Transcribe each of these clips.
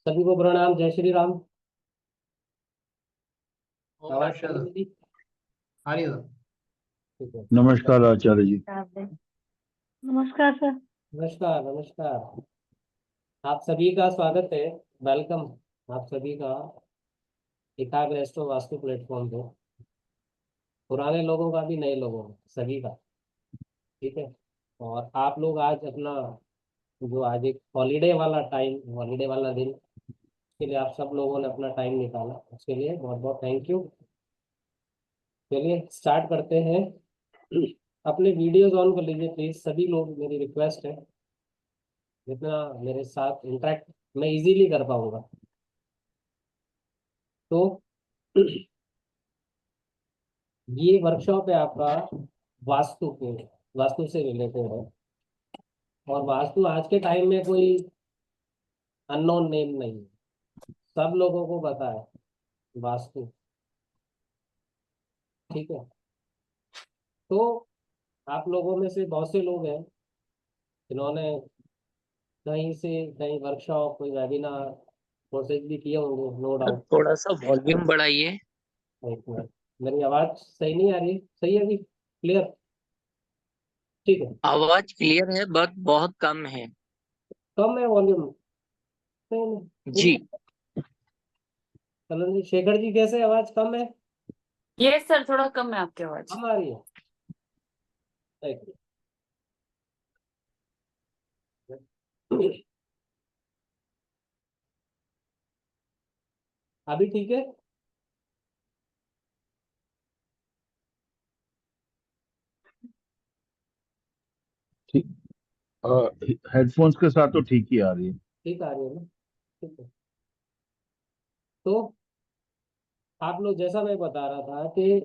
सभी को प्रणाम। जय श्री राम। ओम आवाज नमः आ रही है जी? हरि ओम। ठीक है। नमस्कार आचार्य जी। नमस्कार सर। नमस्कार नमस्कार। आप सभी का स्वागत है। वेलकम आप सभी का एकाग्र एस्ट्रो वास्तु प्लेटफॉर्म पे। पुराने लोगों का भी, नए लोगों का, सभी का। ठीक है। और आप लोग आज अपना जो आज एक हॉलीडे वाला टाइम, हॉलीडे वाला दिन, के लिए आप सब लोगों ने अपना टाइम निकाला, उसके लिए बहुत बहुत थैंक यू। चलिए स्टार्ट करते हैं। अपने वीडियोज ऑन कर लीजिए प्लीज सभी लोग, मेरी रिक्वेस्ट है। जितना मेरे साथ इंटरेक्ट मैं इजीली कर पाऊंगा। तो ये वर्कशॉप है आपका वास्तु से रिलेटेड है। और वास्तु आज के टाइम में कोई अननोन नेम नहीं है, सब लोगों को पता है वास्तु। ठीक है। तो आप लोगों में से बहुत से लोग हैं जिन्होंने कहीं से कहीं वर्कशॉप, कोई वेबिनार, कोर्सेज भी किए होंगे, नो डाउट। थोड़ा सा वॉल्यूम बढ़ाइए। एक मिनट, मेरी आवाज सही नहीं आ रही? सही है अभी? क्लियर? ठीक है। आवाज क्लियर है बट बहुत कम है। कम है वॉल्यूम? नहीं नहीं, जी। पूरी। कलन जी, शेखर जी, कैसे आवाज कम है? ये सर थोड़ा कम है आपकी आवाज। कम आ रही है? एक मिनट। अभी ठीक है? ठीक। हेडफोन्स के साथ तो ठीक ही आ रही है। ठीक आ रही है ना? ठीक है। तो आप लोग, जैसा मैं बता रहा था कि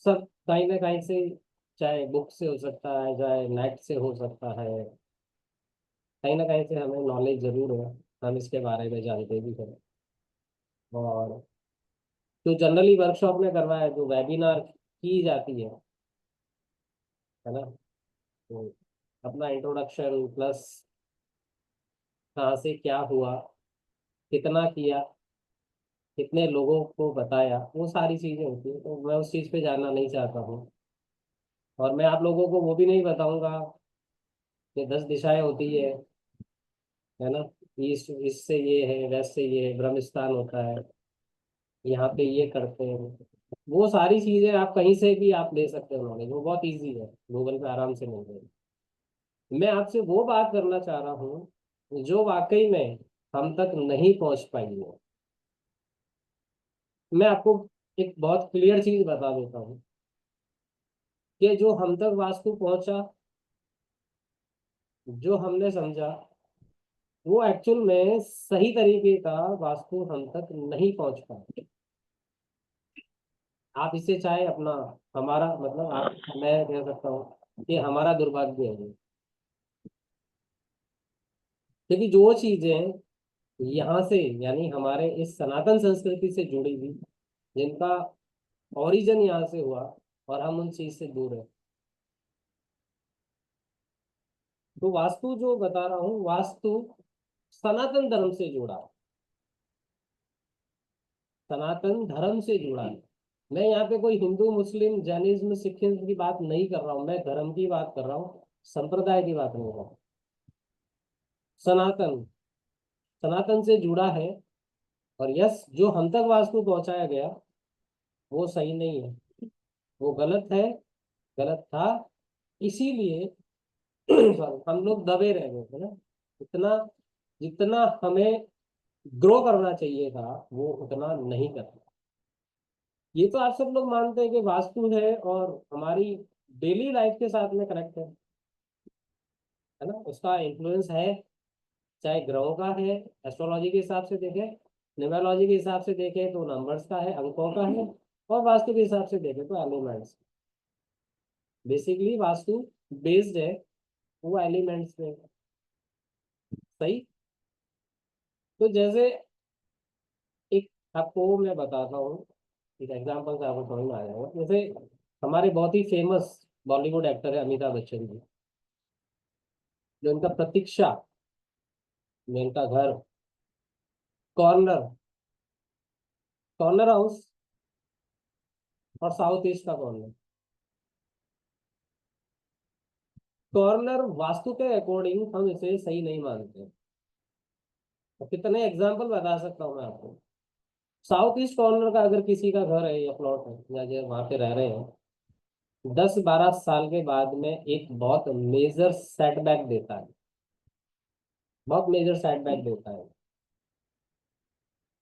सब कहीं ना कहीं से, चाहे बुक से हो सकता है, चाहे नेट से हो सकता है, कहीं ना कहीं से हमें नॉलेज जरूर है। हम इसके बारे में जानते भी हैं। और जो जनरली वर्कशॉप में करवाया, जो वेबिनार की जाती है ना, तो अपना इंट्रोडक्शन प्लस कहाँ से क्या हुआ, कितना किया, कितने लोगों को बताया, वो सारी चीज़ें होती है। तो मैं उस चीज़ पे जानना नहीं चाहता हूँ। और मैं आप लोगों को वो भी नहीं बताऊंगा कि 10 दिशाएं होती है ना, ईस्ट इससे ये है, वेस्ट से ये है, ब्रह्म स्थान होता है, यहाँ पे ये करते हैं। वो सारी चीज़ें आप कहीं से भी आप ले सकते हो नॉलेज, वो बहुत इजी है, गूगल पे आराम से मिल जाएगी। मैं आपसे वो बात करना चाह रहा हूँ जो वाकई में हम तक नहीं पहुंच पाई है। मैं आपको एक बहुत क्लियर चीज बता देता हूँ कि जो हम तक वास्तु पहुंचा, जो हमने समझा, वो एक्चुअल में सही तरीके का वास्तु हम तक नहीं पहुंच पाए। आप इसे चाहे अपना, हमारा मतलब आप, मैं कह सकता हूँ कि हमारा दुर्भाग्य है ये। क्योंकि जो चीजें यहाँ से, यानी हमारे इस सनातन संस्कृति से जुड़ी हुई, जिनका ओरिजिन यहाँ से हुआ, और हम उन चीज से दूर है। तो वास्तु जो बता रहा हूँ, वास्तु सनातन धर्म से जुड़ा है, सनातन धर्म से जुड़ा है। मैं यहाँ पे कोई हिंदू, मुस्लिम, जैनिज्म, सिखिज्म की बात नहीं कर रहा हूँ, मैं धर्म की बात कर रहा हूँ, संप्रदाय की बात नहीं कर रहा हूँ। सनातन, सनातन से जुड़ा है। और यस, जो हम तक वास्तु पहुंचाया गया वो सही नहीं है, वो गलत है, गलत था। इसीलिए sorry, हम लोग दबे रह गए थे ना। इतना, जितना हमें ग्रो करना चाहिए था, वो उतना नहीं करना। ये तो आप सब लोग मानते हैं कि वास्तु है और हमारी डेली लाइफ के साथ में कनेक्ट है ना, उसका इन्फ्लुएंस है। चाहे ग्रहों का है, एस्ट्रोलॉजी के हिसाब से देखें, न्यूमरोलॉजी के हिसाब से देखें तो नंबर्स का है, अंकों का है, और वास्तु के हिसाब से देखें तो एलिमेंट्स। बेसिकली वास्तु बेस्ड है वो एलिमेंट्स पे। सही। तो जैसे एक आपको मैं बताता हूँ, एक एग्जाम्पल से आपको समझ में आ जाएगा। जैसे हमारे बहुत ही फेमस बॉलीवुड एक्टर है अमिताभ बच्चन जी, जो इनका प्रतीक्षा में इनका घर, कॉर्नर, कॉर्नर हाउस और साउथ ईस्ट का कॉर्नर। कॉर्नर वास्तु के अकॉर्डिंग हम इसे सही नहीं मानते। तो कितने एग्जाम्पल बता सकता हूँ मैं आपको। साउथ ईस्ट कॉर्नर का अगर किसी का घर है या प्लॉट है या जो वहां पे रह रहे हैं, 10-12 साल के बाद में एक बहुत मेजर सेटबैक देता है, बहुत मेजर सेटबैक देता है।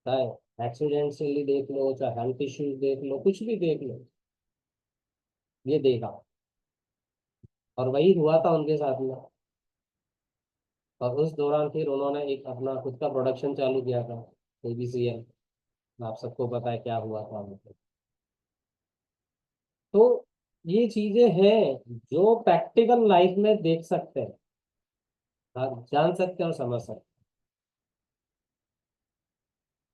चाहे एक्सीडेंटली देख लो, चाहे हेल्थ इश्यूज देख लो, कुछ भी देख लो, ये देखा। और वही हुआ था उनके साथ में। और उस दौरान फिर उन्होंने एक अपना खुद का प्रोडक्शन चालू किया था, एबीसीएल। आप सबको पता है क्या हुआ था उनको। तो ये चीजें हैं जो प्रैक्टिकल लाइफ में देख सकते हैं, आप जान सकते हैं और समझ सकते हैं।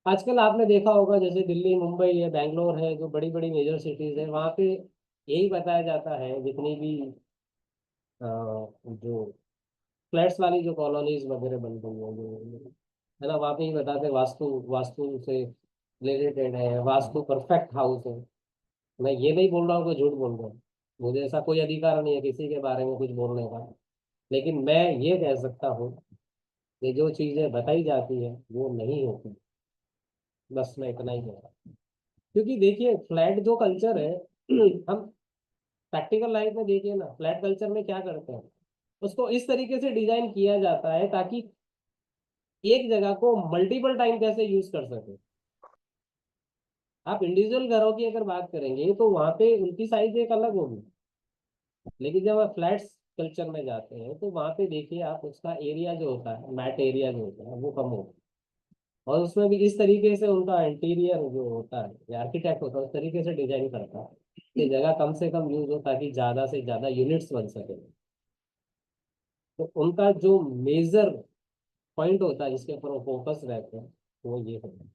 आजकल आपने देखा होगा जैसे दिल्ली, मुंबई है, बैंगलोर है, जो बड़ी बड़ी मेजर सिटीज है, वहाँ पे यही बताया जाता है, जितनी भी जो फ्लैट्स वाली जो कॉलोनीज वगैरह बन रही है, जो है ना, वहाँ पे ही बताते हैं वास्तु, वास्तु से रिलेटेड है, वास्तु परफेक्ट हाउस है। मैं ये नहीं बोल रहा हूँ कि झूठ बोल रहा हूँ, मुझे ऐसा कोई अधिकार नहीं है किसी के बारे में कुछ बोलने का। लेकिन मैं ये कह सकता हूँ कि जो चीज़ें बताई जाती है वो नहीं होती। बस मैं इतना ही कह रहा हूँ। क्योंकि देखिए फ्लैट जो कल्चर है हम प्रैक्टिकल लाइफ में देखिए ना, फ्लैट कल्चर में क्या करते हैं, उसको इस तरीके से डिजाइन किया जाता है ताकि एक जगह को मल्टीपल टाइम कैसे यूज कर सके। आप इंडिविजुअल घरों की अगर बात करेंगे तो वहां पे उनकी साइज एक अलग होगी। लेकिन जब आप फ्लैट्स कल्चर में जाते हैं तो वहां पे देखिए आप, उसका एरिया जो होता है, मैट एरिया जो होता है वो कम होता है। और उसमें भी इस तरीके से उनका इंटीरियर जो होता है या आर्किटेक्ट होता है उस तरीके से डिजाइन करता है कि जगह कम से कम यूज हो ताकि ज्यादा से ज्यादा यूनिट्स बन सके। तो उनका जो मेजर पॉइंट होता है जिसके ऊपर वो फोकस रहते हैं वो ये होता है।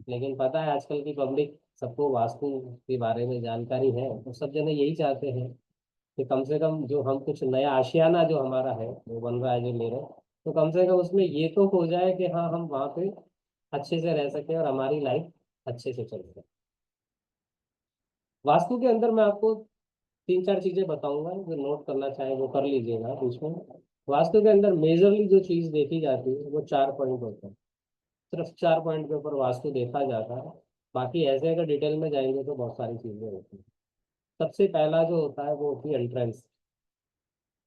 लेकिन पता है आजकल की पब्लिक सबको वास्तु के बारे में जानकारी है, तो सब जने यही चाहते हैं कि कम से कम जो हम कुछ नया आशियाना जो हमारा है वो बन रहा है, जो ले रहे हैं, तो कम से कम उसमें ये तो हो जाए कि हाँ हम वहाँ पे अच्छे से रह सके और हमारी लाइफ अच्छे से चल सके। वास्तु के अंदर मैं आपको 3-4 चीजें बताऊंगा, जो नोट करना चाहे वो कर लीजिएगा बीच में। वास्तु के अंदर मेजरली जो चीज देखी जाती है वो 4 पॉइंट होते हैं। सिर्फ 4 पॉइंट के ऊपर वास्तु देखा जाता है। बाकी ऐसे अगर डिटेल में जाएंगे तो बहुत सारी चीजें होती हैं। सबसे पहला जो होता है वो होती है एंट्रेंस,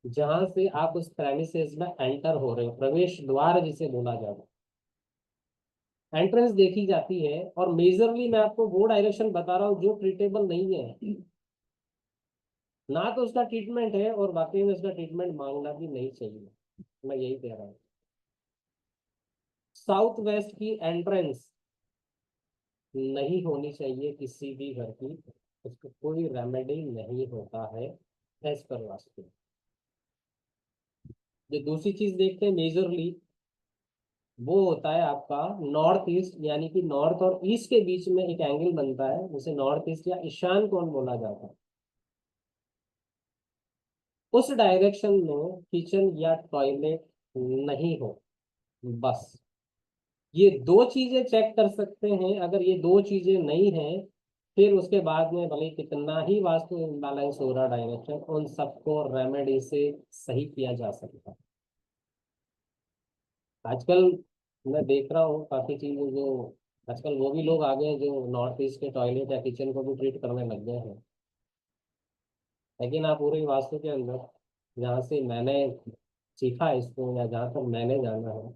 जहां से आप उस प्रेमिसेस में एंटर हो रहे हो, प्रवेश द्वार जिसे बोला जाता है। एंट्रेंस देखी जाती है और मेजरली मैं आपको वो डायरेक्शन बता रहा हूँ जो ट्रीटेबल नहीं है, ना तो उसका ट्रीटमेंट है और वाकई में उसका ट्रीटमेंट मांगना भी नहीं चाहिए। मैं यही कह रहा हूँ। साउथ वेस्ट की एंट्रेंस नहीं होनी चाहिए किसी भी घर की, उसको कोई रेमेडी नहीं होता है एज पर वास्तु। जो दूसरी चीज देखते हैं मेजरली, वो होता है आपका नॉर्थ ईस्ट, यानी कि नॉर्थ और ईस्ट के बीच में एक एंगल बनता है जिसे नॉर्थ ईस्ट या ईशान कोण बोला जाता है। उस डायरेक्शन में किचन या टॉयलेट नहीं हो। बस ये दो चीजें चेक कर सकते हैं, अगर ये दो चीजें नहीं है फिर उसके बाद में भले कितना ही वास्तु इम्बैलेंस हो रहा डायरेक्शन, उन सबको रेमेडी से सही किया जा सकता है। आजकल मैं देख रहा हूँ काफी चीजें जो, आजकल वो भी लोग आ गए हैं जो नॉर्थ ईस्ट के टॉयलेट या किचन को भी ट्रीट करने लग गए हैं। लेकिन आप पूरी वास्तु के अंदर, जहाँ से मैंने सीखा है इसको या जहाँ तक मैंने जाना है,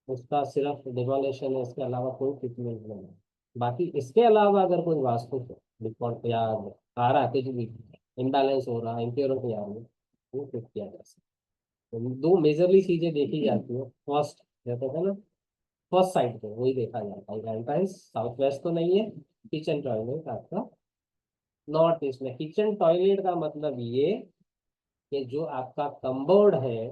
उसका सिर्फ डिमोलेशन है, इसके अलावा कोई ट्रीटमेंट नहीं है। बाकी इसके अलावा अगर कोई वास्तु डिफॉल्ट या आ रहा है कुछ भी इम्बैलेंस हो रहा है, इम्प्योरिटी आ रही है, वो फिट किया जा सकता है। तो दो मेजरली चीजें देखी जाती है। फर्स्ट कहते थे ना, फर्स्ट साइड पे वही देखा जाता है, एंट्रेंस साउथ वेस्ट तो नहीं है, किचन टॉयलेट आपका नॉर्थ ईस्ट में। किचन टॉयलेट का मतलब ये कि जो आपका कम्बोर्ड है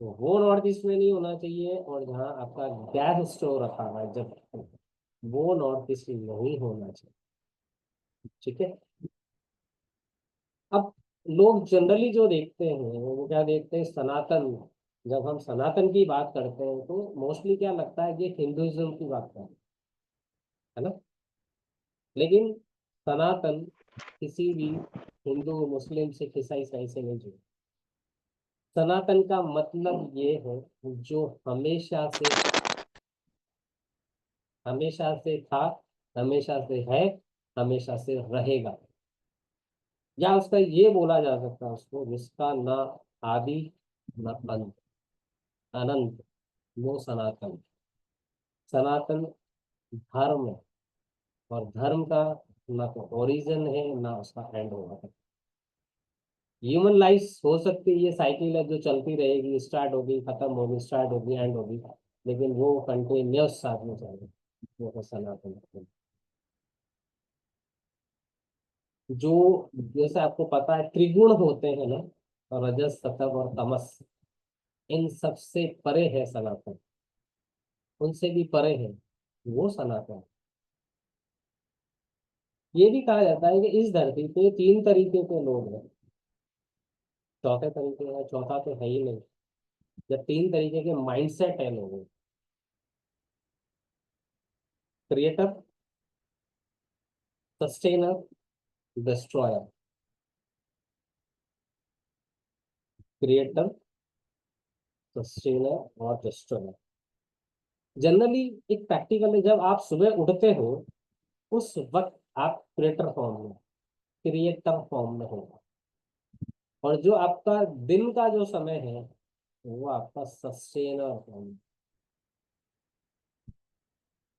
तो वो नॉर्थ ईस्ट में नहीं होना चाहिए, और जहाँ आपका गैस स्टोव रखा हुआ है जब, वो नॉर्थ ईस्ट में नहीं होना चाहिए। ठीक है। अब लोग जनरली जो देखते हैं वो क्या देखते हैं, सनातन जब हम सनातन की बात करते हैं तो मोस्टली क्या लगता है कि हिंदुइज्म की बात करते हैं, है ना। लेकिन सनातन किसी भी हिंदू, मुस्लिम, सिख, ईसाई से नहीं जुड़ा। सनातन का मतलब ये है जो हमेशा से था, हमेशा से है, हमेशा से रहेगा। या उसका ये बोला जा सकता है उसको, जिसका ना आदि न अंत, अनंत, वो सनातन। सनातन धर्म है, और धर्म का ना तो ओरिजिन है ना उसका एंड होगा। ह्यूमन लाइफ हो सकती है, ये साइकिल है जो चलती रहेगी, स्टार्ट होगी, खत्म होगी, स्टार्ट होगी, एंड होगी, लेकिन वो कंटिन्यूस साथ में चलेगी, वो है सनातन। जो, जैसे आपको पता है त्रिगुण होते हैं ना, रजस, सतव और तमस, इन सबसे परे है सनातन, उनसे भी परे है वो सनातन। ये भी कहा जाता है कि इस धरती पे तीन तरीके के लोग हैं। चौथे तरीके है, चौथा तो है ही नहीं, जब तीन तरीके के माइंडसेट है लोगों, creator, sustainer, destroyer. Creator, sustainer और डिस्ट्रॉयर। जनरली एक प्रैक्टिकल है, जब आप सुबह उठते हो उस वक्त आप क्रिएटर फॉर्म में, क्रिएटर फॉर्म में होगा, और जो आपका दिन का जो समय है वो आपका सस्टेनर फॉर्म में।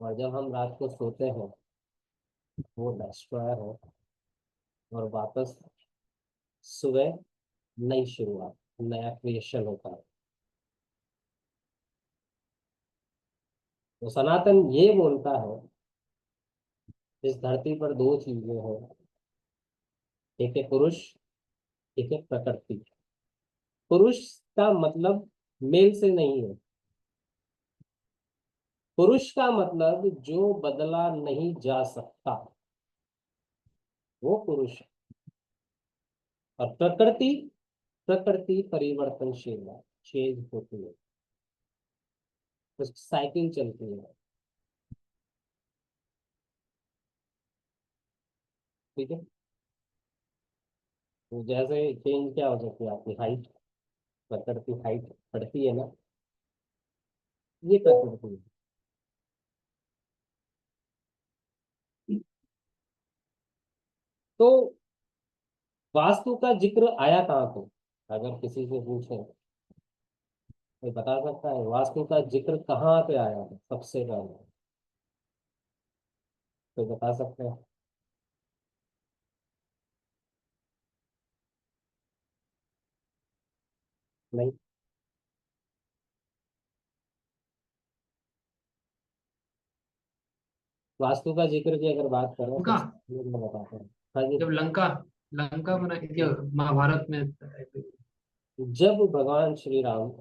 और जब हम रात को सोते हैं वो डिस्ट्रॉयर है, और वापस सुबह नई शुरुआत, नया क्रिएशन होता है। तो सनातन ये बोलता है इस धरती पर दो चीजें हैं, एक है पुरुष, एक है प्रकृति। पुरुष का मतलब मेल से नहीं है, पुरुष का मतलब जो बदला नहीं जा सकता, वो पुरुष है। और प्रकृति, प्रकृति परिवर्तनशील है, चेंज होती है, तो साइकिल चलती है। ठीक है। तो जैसे चेंज क्या हो सकती है, आपकी हाइट, प्रकृति हाइट बढ़ती है ना, ये प्रकृति है। तो वास्तु का जिक्र आया कहाँ पे, अगर किसी से पूछे, कोई बता सकता है वास्तु का जिक्र कहाँ पे आया है सबसे पहले, कोई बता सकता है? नहीं। वास्तु का जिक्र की अगर बात करें लंका, सबसे पहले मैं बताता हूँ। हाँ जी। जब लंका लंका बनाई थी महाभारत में। जब भगवान श्री राम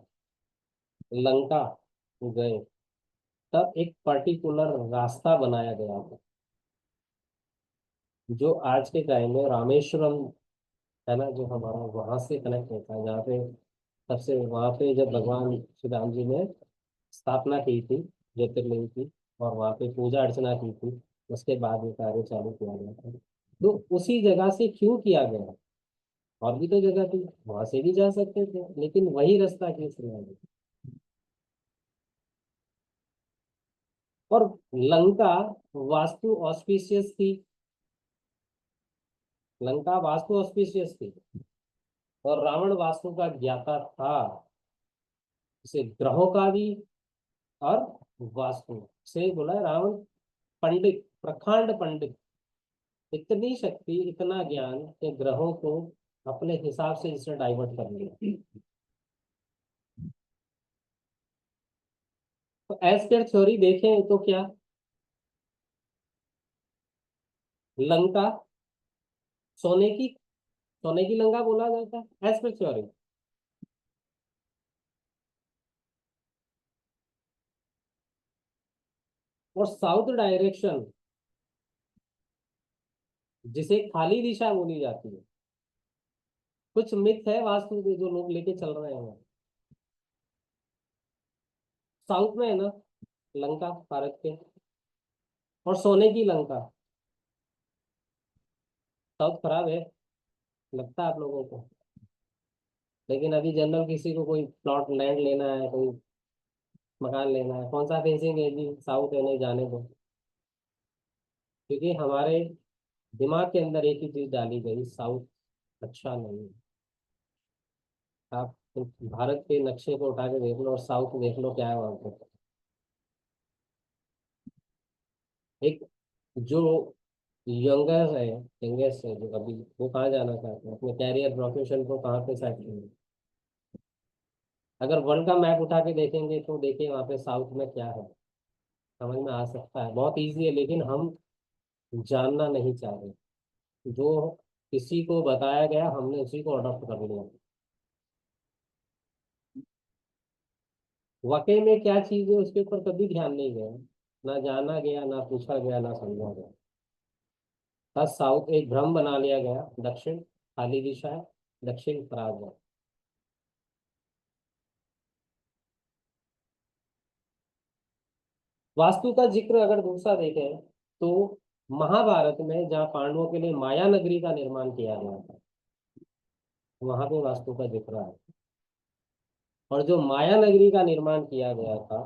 लंका गए, तब एक पर्टिकुलर रास्ता बनाया गया था, जो आज के टाइम में रामेश्वरम है ना, जो हमारा वहां से कनेक्ट होता है, जहाँ पे सबसे, वहां पे जब भगवान श्री राम जी ने स्थापना की थी ज्योतिर्लिंग की, और वहां पे पूजा अर्चना की थी, उसके बाद ये कार्य चालू किया गया था। तो उसी जगह से क्यों किया गया, और भी तो जगह थी, वहां से भी जा सकते थे, लेकिन वही रास्ता क्यों चुना गया? और लंका वास्तु ऑस्पिशियस थी, लंका वास्तु ऑस्पिशियस थी, और रावण वास्तु का ज्ञाता था। इसे ग्रहों का भी, और वास्तु से बोला है रावण पंडित, प्रखंड पंडित, इतनी शक्ति, इतना ज्ञान कि ग्रहों को अपने हिसाब से इसने डाइवर्ट कर लिया। तो एज पर थ्योरी देखें तो क्या, लंका सोने की, सोने की लंका बोला जाता है एज पर थ्योरी। और साउथ डायरेक्शन, जिसे खाली दिशा बोली जाती है, कुछ मिथ है वास्तु के जो लोग लेके चल रहे हैं, साउथ में है ना लंका, भारत के, और सोने की लंका। साउथ खराब है लगता है आप लोगों को, लेकिन अभी जनरल किसी को कोई प्लॉट लैंड लेना है, कोई मकान लेना है, कौन सा फेंसिंग है जी, साउथ है, नहीं जाने दो। क्योंकि हमारे दिमाग के अंदर एक ही चीज डाली गई, साउथ अच्छा नहीं है। आप भारत के नक्शे को उठा के देख लो और साउथ देख लो क्या है वहां पे। एक जो यंगेस्ट है जो अभी, वो कहाँ जाना चाहते हैं, अपने कैरियर प्रोफेशन को कहाँ पे सेट करेंगे। अगर वर्ल्ड का मैप उठा के देखेंगे तो देखिए वहाँ पे साउथ में क्या है, समझ में आ सकता है, बहुत इजी है, लेकिन हम जानना नहीं चाह रहे। जो किसी को बताया गया हमने उसी को अडॉप्ट कर लिया। वाकई में क्या चीज़ है उसके ऊपर कभी ध्यान नहीं गया, ना जाना गया, ना पूछा गया, ना समझा गया। बस साउथ एक भ्रम बना लिया गया, दक्षिण खाली दिशा है, दक्षिण खराब है। वास्तु का जिक्र अगर दूसरा देखें तो महाभारत में जहाँ पांडवों के लिए माया नगरी का निर्माण किया गया था, वहां पे वास्तु का जिक्र है। और जो माया नगरी का निर्माण किया गया था,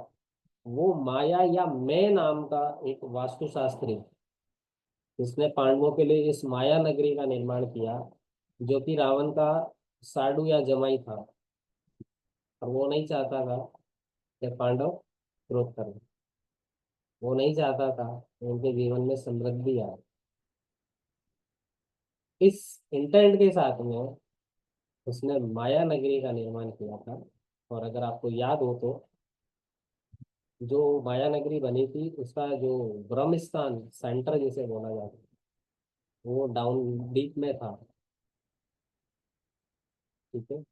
वो माया या मैं नाम का एक वास्तुशास्त्री, जिसने पांडवों के लिए इस माया नगरी का निर्माण किया, जो कि रावण का साडू या जमाई था, और वो नहीं चाहता था कि पांडव क्रोध करें। वो नहीं चाहता था कि उनके जीवन में समृद्धि आए। इस इंटेंट के साथ में उसने माया नगरी का निर्माण किया था। और अगर आपको याद हो तो जो माया नगरी बनी थी उसका जो ब्रह्म स्थान सेंटर जिसे बोला जाता है, वो डाउन डीप में था। ठीक है,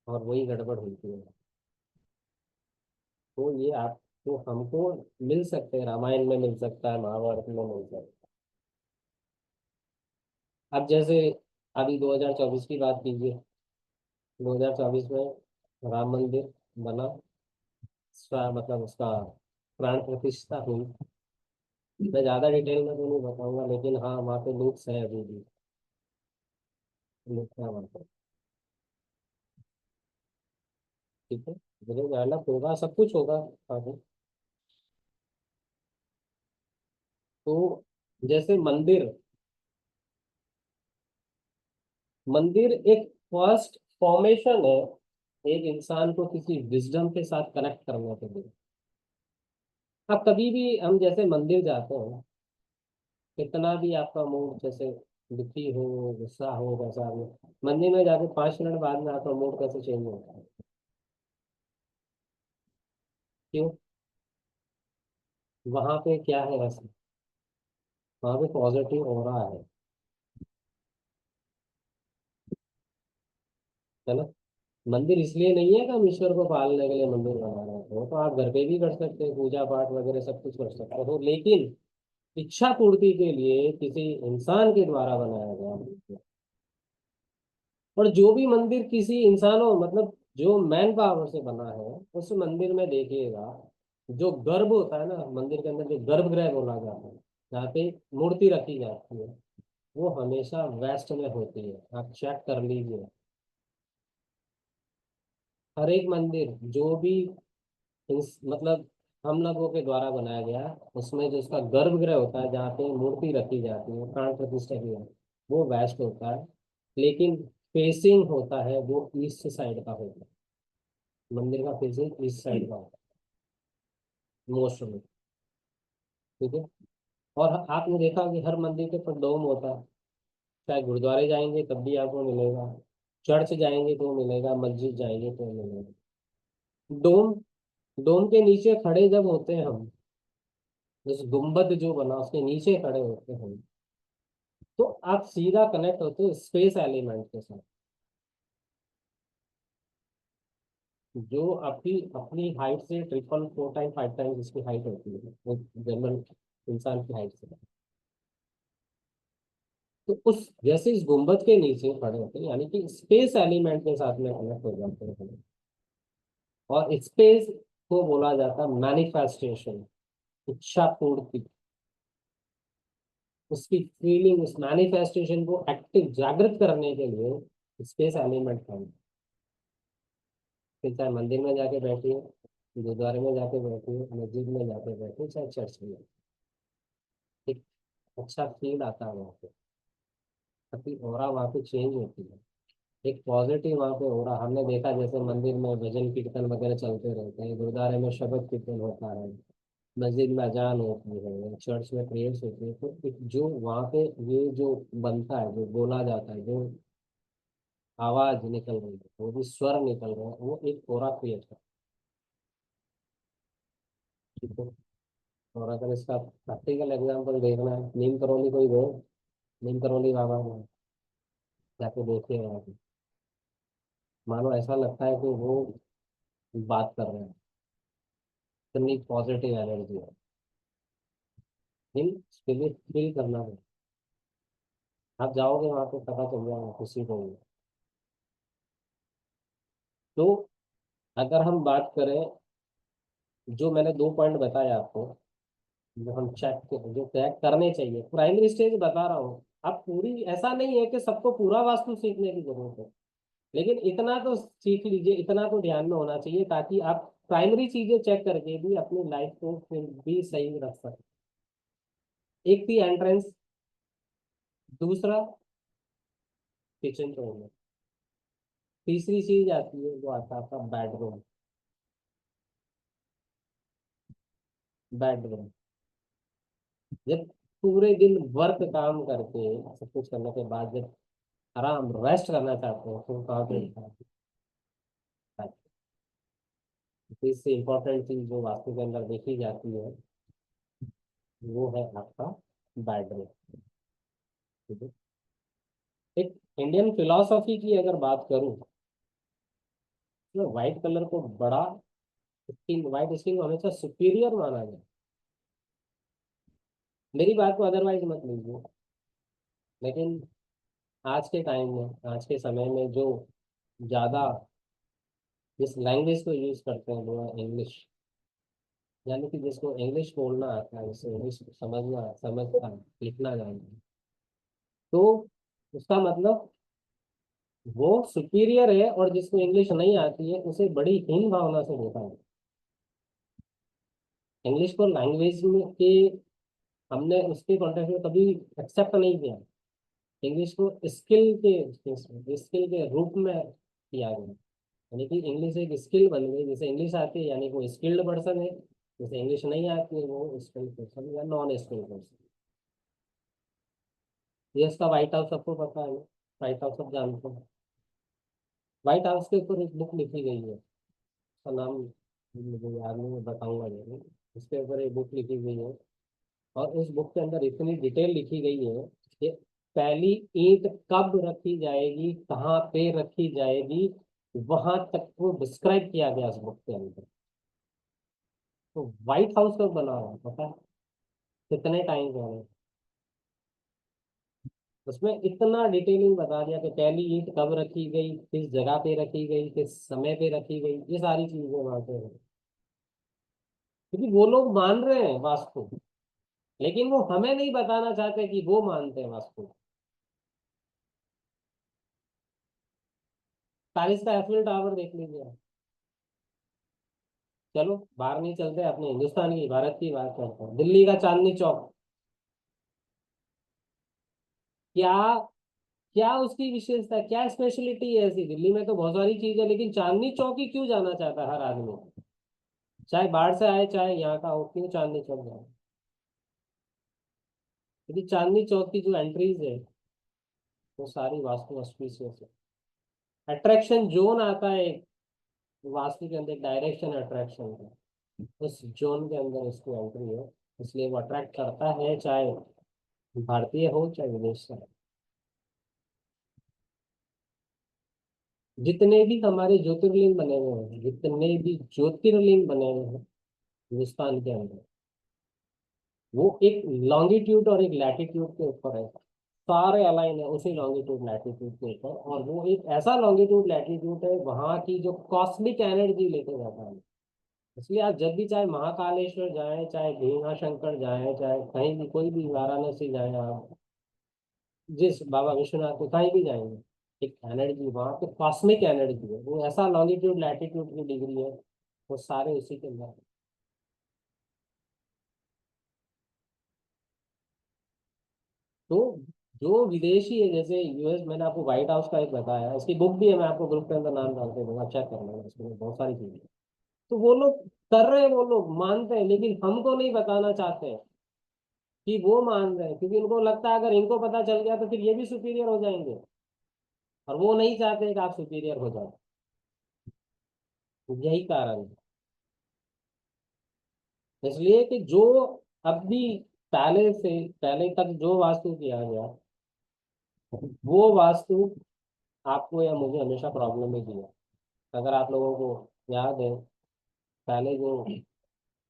और वही गड़बड़ हुई थी। तो ये आपको हमको मिल सकते हैं, रामायण में मिल सकता है, महाभारत में मिल सकता है। अब जैसे अभी 2024 की बात कीजिए, 2024 में राम मंदिर बना, मतलब उसका प्राण प्रतिष्ठा हुई। मैं ज़्यादा डिटेल में तो नहीं बताऊंगा, लेकिन हाँ वहाँ पे लूट्स है अभी भी, लूट्स है वहाँ पे। ठीक है, मुझे मेहनत होगा, सब कुछ होगा आगे। तो जैसे मंदिर, मंदिर एक फर्स्ट फॉर्मेशन है एक इंसान को किसी विजडम के साथ कनेक्ट करने के लिए। अब कभी भी हम जैसे मंदिर जाते हैं, कितना भी आपका मूड जैसे दुखी हो, गुस्सा हो, कैसा भी, मंदिर में जाके 5 मिनट बाद में आपका मूड कैसे चेंज होता है, क्यों? वहां पे क्या है वैसे, वहां पे पॉजिटिव ऑरा है ना। मंदिर इसलिए नहीं है कि हम ईश्वर को पालने के लिए मंदिर बना रहे हैं, वो तो आप घर पे भी कर सकते हैं, पूजा पाठ वगैरह सब कुछ कर सकते हो, लेकिन इच्छा पूर्ति के लिए किसी इंसान के द्वारा बनाया गया मंदिर। और जो भी मंदिर किसी इंसानों, मतलब जो मैन पावर से बना है, उस मंदिर में देखिएगा जो गर्भ होता है ना, मंदिर के अंदर जो गर्भगृह बोला जाता है, जहाँ पे मूर्ति रखी जाती है, वो हमेशा वेस्ट में होती है, आप चेक कर लीजिए। हर एक मंदिर जो भी मतलब हम लोगों के द्वारा बनाया गया, उसमें जो उसका गर्भगृह होता है, जहाँ पे मूर्ति रखी जाती है, प्राण प्रतिष्ठा की जाती है, वो वेस्ट होता है। लेकिन फेसिंग होता है वो ईस्ट साइड का होता है, मंदिर का फेसिंग ईस्ट साइड का होता है मोस्टली। ठीक है, और आपने देखा कि हर मंदिर के ऊपर डोम होता है, चाहे गुरुद्वारे जाएंगे तब भी आपको मिलेगा, चर्च जाएंगे तो मिलेगा, मस्जिद जाएंगे तो मिलेगा। डोम, डोम के नीचे खड़े जब होते हैं हम, जिस गुम्बद जो बना उसके नीचे खड़े होते हैं, तो आप सीधा कनेक्ट होते हो स्पेस एलिमेंट के साथ, जो आपकी अपनी हाइट से 3 4 5 टाइम जिसकी हाइट होती है, वो जनरल इंसान की हाइट से। तो उस जैसे इस गुम्बद के नीचे खड़े होते हैं, यानी कि स्पेस एलिमेंट के साथ में कनेक्ट हो जाते हैं। और स्पेस को बोला जाता है मैनिफेस्टेशन, इच्छा पूर्ति। उसकी फीलिंग, उस मैनिफेस्टेशन को एक्टिव, जागृत करने के लिए स्पेस एलिमेंट है। फिर चाहे मंदिर में जाके बैठिए, गुरुद्वारे में जाके बैठिए, मस्जिद में जाके बैठिए, चाहे चर्च में, एक अच्छा फील आता है वहाँ पे, अपनी ऑरा वहाँ पे चेंज होती है, एक पॉजिटिव वहाँ पे ऑरा। हमने देखा जैसे मंदिर में भजन कीर्तन वगैरह चलते रहते हैं, गुरुद्वारे में शब्द कीर्तन होता है, मस्जिद में अजान होती है, चर्च में प्रेयर्स होती है, तो एक जो वहाँ पे ये जो बनता है, जो बोला जाता है, जो आवाज निकल रही है, वो भी स्वर निकल रहा है, वो एक ऑरा क्रिएट करता है, ठीक है। और अगर इसका प्रैक्टिकल एग्जाम्पल देखना है, नीम करौली कोई गए, नीम करौली बाबा में जाके देखिए वहाँ पे, मानो ऐसा लगता है कि वो बात कर रहे हैं, इतनी पॉजिटिव एनर्जी है। फील फील करना है, आप जाओगे वहाँ पे पता चल जाएगा किसी को भी। तो अगर हम बात करें, जो मैंने 2 पॉइंट बताए आपको, जो हम जो चेक करने चाहिए, प्राइमरी स्टेज बता रहा हूँ। अब पूरी ऐसा नहीं है कि सबको पूरा वास्तु सीखने की जरूरत है, लेकिन इतना तो सीख लीजिए, इतना तो ध्यान में होना चाहिए, ताकि आप प्राइमरी चीजें चेक करके भी अपनी लाइफ को फिर भी सही रख सकें। एक थी एंट्रेंस, दूसरा किचन टॉयलेट, तीसरी चीज आती है वो आता है आपका बेडरूम। बेडरूम, जब पूरे दिन वर्क काम करके सब कुछ करने के बाद जब आराम रेस्ट करना चाहते हो, तो कहाँ पे लिखा है? तो इससे इम्पोर्टेंट चीज जो वास्तु के अंदर देखी जाती है, वो है आपका बेडरूम, ठीक है। एक इंडियन फिलोसॉफी की अगर बात करूं, तो व्हाइट कलर को बड़ा, स्किन, व्हाइट स्किन को हमेशा सुपीरियर माना गया। मेरी बात को अदरवाइज मत लीजिए, लेकिन आज के टाइम में, आज के समय में जो ज्यादा जिस लैंग्वेज को यूज करते हैं वो है इंग्लिश। यानी कि जिसको इंग्लिश बोलना आता है, जिसको इंग्लिश समझता है, लिखना जानता है, तो उसका मतलब वो सुपीरियर है, और जिसको इंग्लिश नहीं आती है उसे बड़ी हीन भावना से देखा है। इंग्लिश को लैंग्वेज में के हमने उसके कॉन्टेक्स्ट में कभी एक्सेप्ट नहीं किया। इंग्लिश को स्किल के रूप में किया गया, यानी कि इंग्लिश एक स्किल बन गई। जैसे इंग्लिश आती है यानी वो स्किल्ड पर्सन है, जैसे इंग्लिश नहीं आती है वो स्किल्ड पर्सन या नॉन स्किल्ड पर्सन। ये इसका व्हाइट हाउस सबको पता है, व्हाइट हाउस सब जानते हैं। व्हाइट हाउस के ऊपर एक बुक लिखी गई है, उसका नाम मुझे याद नहीं, मैं बताऊंगा जरूर। उसके ऊपर एक बुक लिखी गई है, और उस बुक के अंदर इतनी डिटेल लिखी गई है कि पहली ईंट कब रखी जाएगी, कहाँ पे रखी जाएगी, वहां तक को डिस्क्राइब किया गया उस बुक के अंदर। तो व्हाइट हाउस कब बना हुआ है पता है? कितने टाइम पहले। उसमें इतना डिटेलिंग बता दिया कि पहली ईंट कब रखी गई, किस जगह पे रखी गई, किस समय पे रखी गई, ये सारी चीजें वहां पे हैं। क्योंकि वो लोग मान रहे हैं वास्तु, लेकिन वो हमें नहीं बताना चाहते कि वो मानते हैं वास्तु। पेरिस का एफिल टावर देख लीजिए आप। चलो बाहर नहीं चलते, अपने हिंदुस्तान की, भारत की बात करते हैं। दिल्ली का चांदनी चौक, क्या क्या उसकी विशेषता है, क्या स्पेशलिटी है ऐसी? दिल्ली में तो बहुत सारी चीज है, लेकिन चांदनी चौक ही क्यों जाना चाहता है हर आदमी? चाहे बाहर से आए चाहे यहाँ का हो, क्यों चांदनी चौक जाए? क्योंकि चांदनी चौक की जो एंट्रीज है वो सारी वास्तु ऑस्पिशियस है। अट्रैक्शन जोन आता है एक, वास्तु के अंदर एक डायरेक्शन अट्रैक्शन का, उस जोन के अंदर उसकी एंट्री है, इसलिए वो अट्रैक्ट करता है, चाहे भारतीय हो चाहे विदेश से। जितने भी हमारे ज्योतिर्लिंग बने हुए हैं, जितने भी ज्योतिर्लिंग बने हुए हैं हिंदुस्तान के अंदर, वो एक लॉन्गिट्यूड और एक लैटिट्यूड के ऊपर है। सारे अलाइन है उसी लॉन्गिट्यूड लैटिट्यूड के ऊपर, और वो एक ऐसा लॉन्गिट्यूड लैटिट्यूड है वहां की जो कॉस्मिक एनर्जी लेके जाता है, इसलिए आप जब भी चाहे महाकालेश्वर जाएं, चाहे भीमाशंकर जाएं, चाहे कहीं भी कोई भी वाराणसी जाएं, आप जिस बाबा विश्वनाथ को कहीं भी जाएंगे, एक एनर्जी वहाँ पे कॉस्मिक एनर्जी है, वो ऐसा लॉन्गिट्यूड लैटिट्यूड की डिग्री है, वो सारे उसी के अंदर। तो जो विदेशी है, जैसे यूएस, मैंने आपको व्हाइट हाउस का एक बताया, इसकी बुक भी है, मैं आपको ग्रुप के अंदर नाम डाल के दूंगा, चेक कर लेना, इसमें बहुत सारी चीजें। तो वो लोग कर रहे हैं, वो लोग मानते हैं, लेकिन हमको नहीं बताना चाहते हैं कि वो मान रहे हैं, क्योंकि उनको लगता है अगर इनको पता चल गया तो फिर ये भी सुपीरियर हो जाएंगे, और वो नहीं चाहते कि आप सुपीरियर हो जाए। यही कारण है। इसलिए कि जो अभी पहले से पहले तक जो वास्तु किया गया, वो वास्तु आपको या मुझे हमेशा प्रॉब्लम ही दिया। अगर आप लोगों को याद है, पहले जो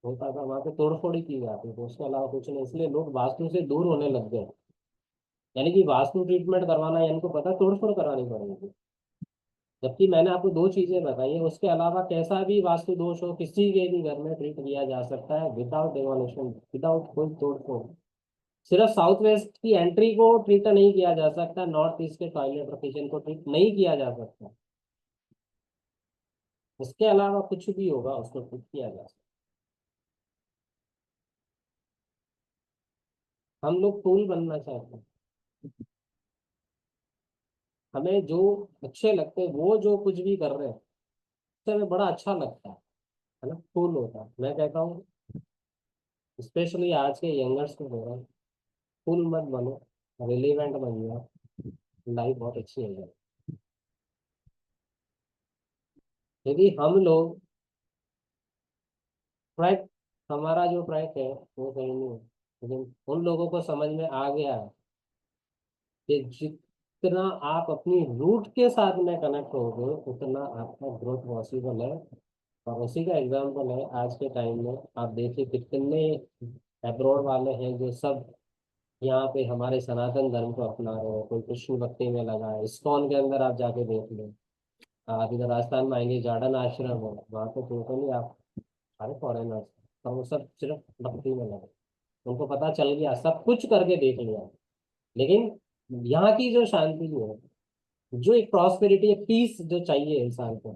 होता था वहां पे तोड़फोड़ ही की जाती थी, उसके अलावा कुछ नहीं, इसलिए लोग वास्तु से दूर होने लग गए। यानी कि वास्तु ट्रीटमेंट करवाना या इनको पता तोड़फोड़ करानी पड़ेगी। जबकि मैंने आपको दो चीजें बताई है, उसके अलावा कैसा भी वास्तु दोष हो किसी के भी घर में ट्रीट किया जा सकता है विदाउट डेमोलिशन, विदाउट कोई तोड़फोड़। सिर्फ साउथ वेस्ट की एंट्री को ट्रीट नहीं किया जा सकता, नॉर्थ ईस्ट के टॉयलेट और किचन को ट्रीट नहीं किया जा सकता। उसके अलावा कुछ भी होगा उसको ट्रीट किया जा सकता। हम लोग टूल बनना चाहते हैं, हमें जो अच्छे लगते हैं, वो जो कुछ भी कर रहे हैं उससे हमें बड़ा अच्छा लगता है ना, टूल होता है। मैं कहता हूँ स्पेशली आज के यंगर्स को बोल रहा हूँ, टूल मत बनो, रिलीवेंट बनिए, लाइफ बहुत अच्छी हो जाए। यदि हम लोग ट्रैक, हमारा जो ट्रैक है वो सही नहीं है, लेकिन उन लोगों को समझ में आ गया है कि जितना आप अपनी रूट के साथ में कनेक्ट होगे उतना आपका ग्रोथ पॉसिबल है। और उसी का एग्जाम्पल है आज के टाइम में, आप देखिए कितने अब्रॉड वाले हैं जो सब यहाँ पे हमारे सनातन धर्म को अपना रहे हैं। कोई कृष्ण भक्ति में लगा है, इस्कॉन के अंदर आप जाके देख लो। आप इधर राजस्थान में आएंगे, जार्डन आश्रम है, वहाँ पे टोटली आप सारे फॉरेनर्स, और वो सब सिर्फ भक्ति में लगे। उनको पता चल गया, सब कुछ करके देख लिया, लेकिन यहाँ की जो शांति है, जो एक प्रॉस्पेरिटी, एक पीस जो चाहिए इंसान को,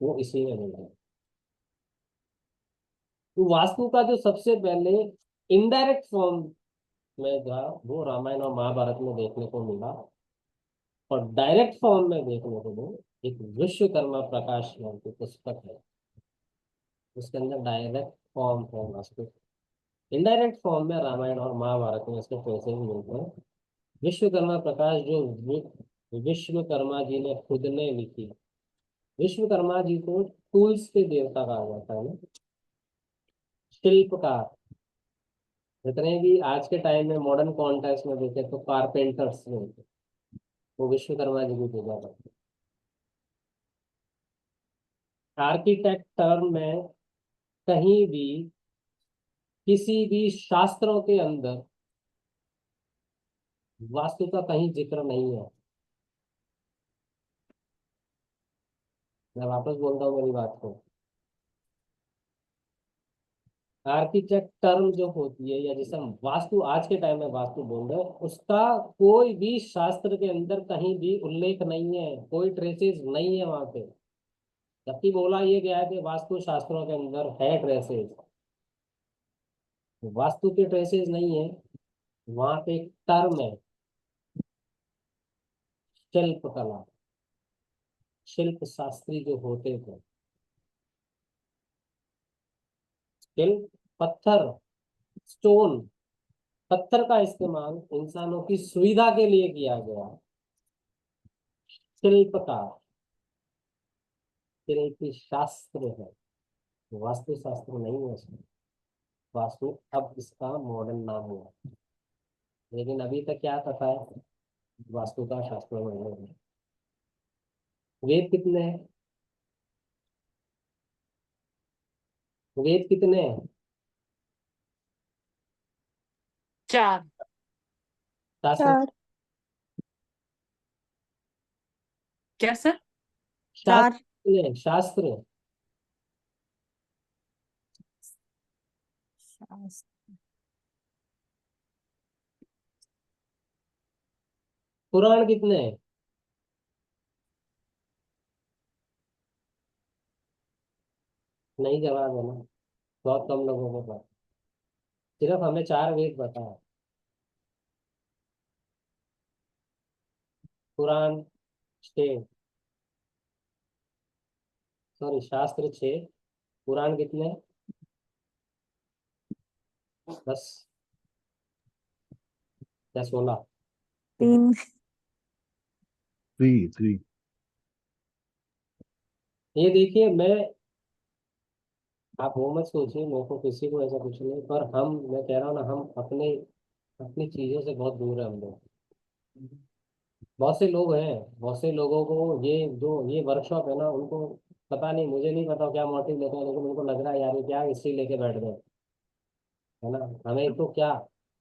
वो इसी में मिल है। तो वास्तु का जो सबसे पहले इनडायरेक्ट फॉर्म में था, वो रामायण और महाभारत में देखने को मिला, और डायरेक्ट फॉर्म में देखने को मिला एक विश्वकर्मा प्रकाश नाम की पुस्तक है, उसके अंदर डायरेक्ट फॉर्म है वास्तु। इनडायरेक्ट फॉर्म में रामायण और महाभारत में इसके ट्रेसेस मिलते हैं। विश्वकर्मा प्रकाश जो विश्वकर्मा जी ने खुद ने लिखी। विश्वकर्मा जी को टूल्स के देवता कहा जाता है ना, शिल्पकार। जितने भी आज के टाइम में मॉडर्न कॉन्टेक्स्ट में देखे तो कारपेंटर्स में वो विश्वकर्मा जी की पूजा करते हैं। आर्किटेक्ट टर्म में कहीं भी किसी भी शास्त्रों के अंदर वास्तु का कहीं जिक्र नहीं है। मैं वापस बोलता हूँ मेरी बात को, आर्किटेक्ट टर्म जो होती है, या जिसे हम वास्तु आज के टाइम में वास्तु बोल रहे हैं, उसका कोई भी शास्त्र के अंदर कहीं भी उल्लेख नहीं है, कोई ट्रेसेस नहीं है वहां पे। जबकि बोला ये गया है कि वास्तु शास्त्रों के अंदर है ट्रेसेस, वास्तु के ट्रेसेस नहीं है। वहां पे एक टर्म है, शिल्प कला, शिल्प शास्त्री जो होते थे, शिल्प, पत्थर, स्टोन, पत्थर का इस्तेमाल इंसानों की सुविधा के लिए किया गया। शिल्पकार, शिल्प शास्त्र है, वास्तु शास्त्र नहीं है उसमें। वास्तु अब इसका मॉडर्न नाम हुआ, लेकिन अभी तक क्या पता है, वास्तु का शास्त्र नहीं है। वेद कितने हैं? वेद कितने हैं? 4। शास्त्र, 4। क्या सर? शास्त्र 4। कितने हैं? शास्त्र पुराण कितने हैं? नहीं जवाब है ना, बहुत कम लोगों को पता। सिर्फ हमें 4 वेद पता है। पुराण 6, सॉरी शास्त्र 6, पुराण कितने हैं? 10 या 16? 3। 3 ये देखिए, आप वो मत सोचिए, मेरे को किसी को ऐसा कुछ नहीं, पर मैं कह रहा हूँ ना, हम अपनी चीजों से बहुत दूर है हम लोग। बहुत से लोग हैं, बहुत से लोगों को ये वर्कशॉप है ना, उनको पता नहीं, मुझे नहीं पता क्या मोटिव लेते हैं, लेकिन उनको लग रहा है यार ये क्या हिस्ट्री लेके बैठ गए, है ना। हमें तो क्या,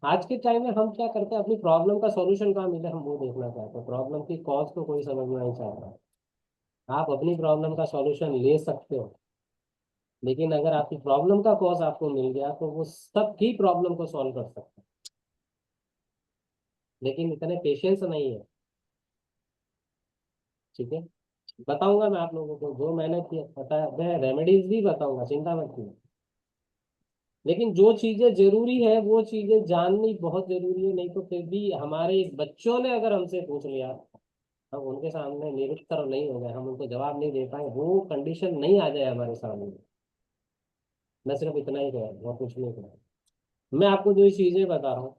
आज के टाइम में हम क्या करते हैं, अपनी प्रॉब्लम का सॉल्यूशन कहाँ मिले हम वो देखना चाहते हैं, प्रॉब्लम की कॉज को कोई समझना नहीं चाहता। आप अपनी प्रॉब्लम का सॉल्यूशन ले सकते हो, लेकिन अगर आपकी प्रॉब्लम का कॉज आपको मिल गया तो वो सबकी प्रॉब्लम को सॉल्व कर सकता है, लेकिन इतने पेशेंस नहीं है। ठीक है, बताऊंगा मैं आप लोगों को जो मैंने किया बताया, मैं रेमेडीज भी बताऊंगा, चिंता मत कीजिए। लेकिन जो चीजें जरूरी है वो चीजें जाननी बहुत जरूरी है, नहीं तो फिर भी हमारे बच्चों ने अगर हमसे पूछ लिया, हम उनके सामने निरुत्तर नहीं हो गए, हम उनको जवाब नहीं दे पाए, वो कंडीशन नहीं आ जाए हमारे सामने। मैं सिर्फ इतना ही कह रहा हूँ और कुछ नहीं कह रहा हूँ। मैं आपको जो चीजें बता रहा हूँ,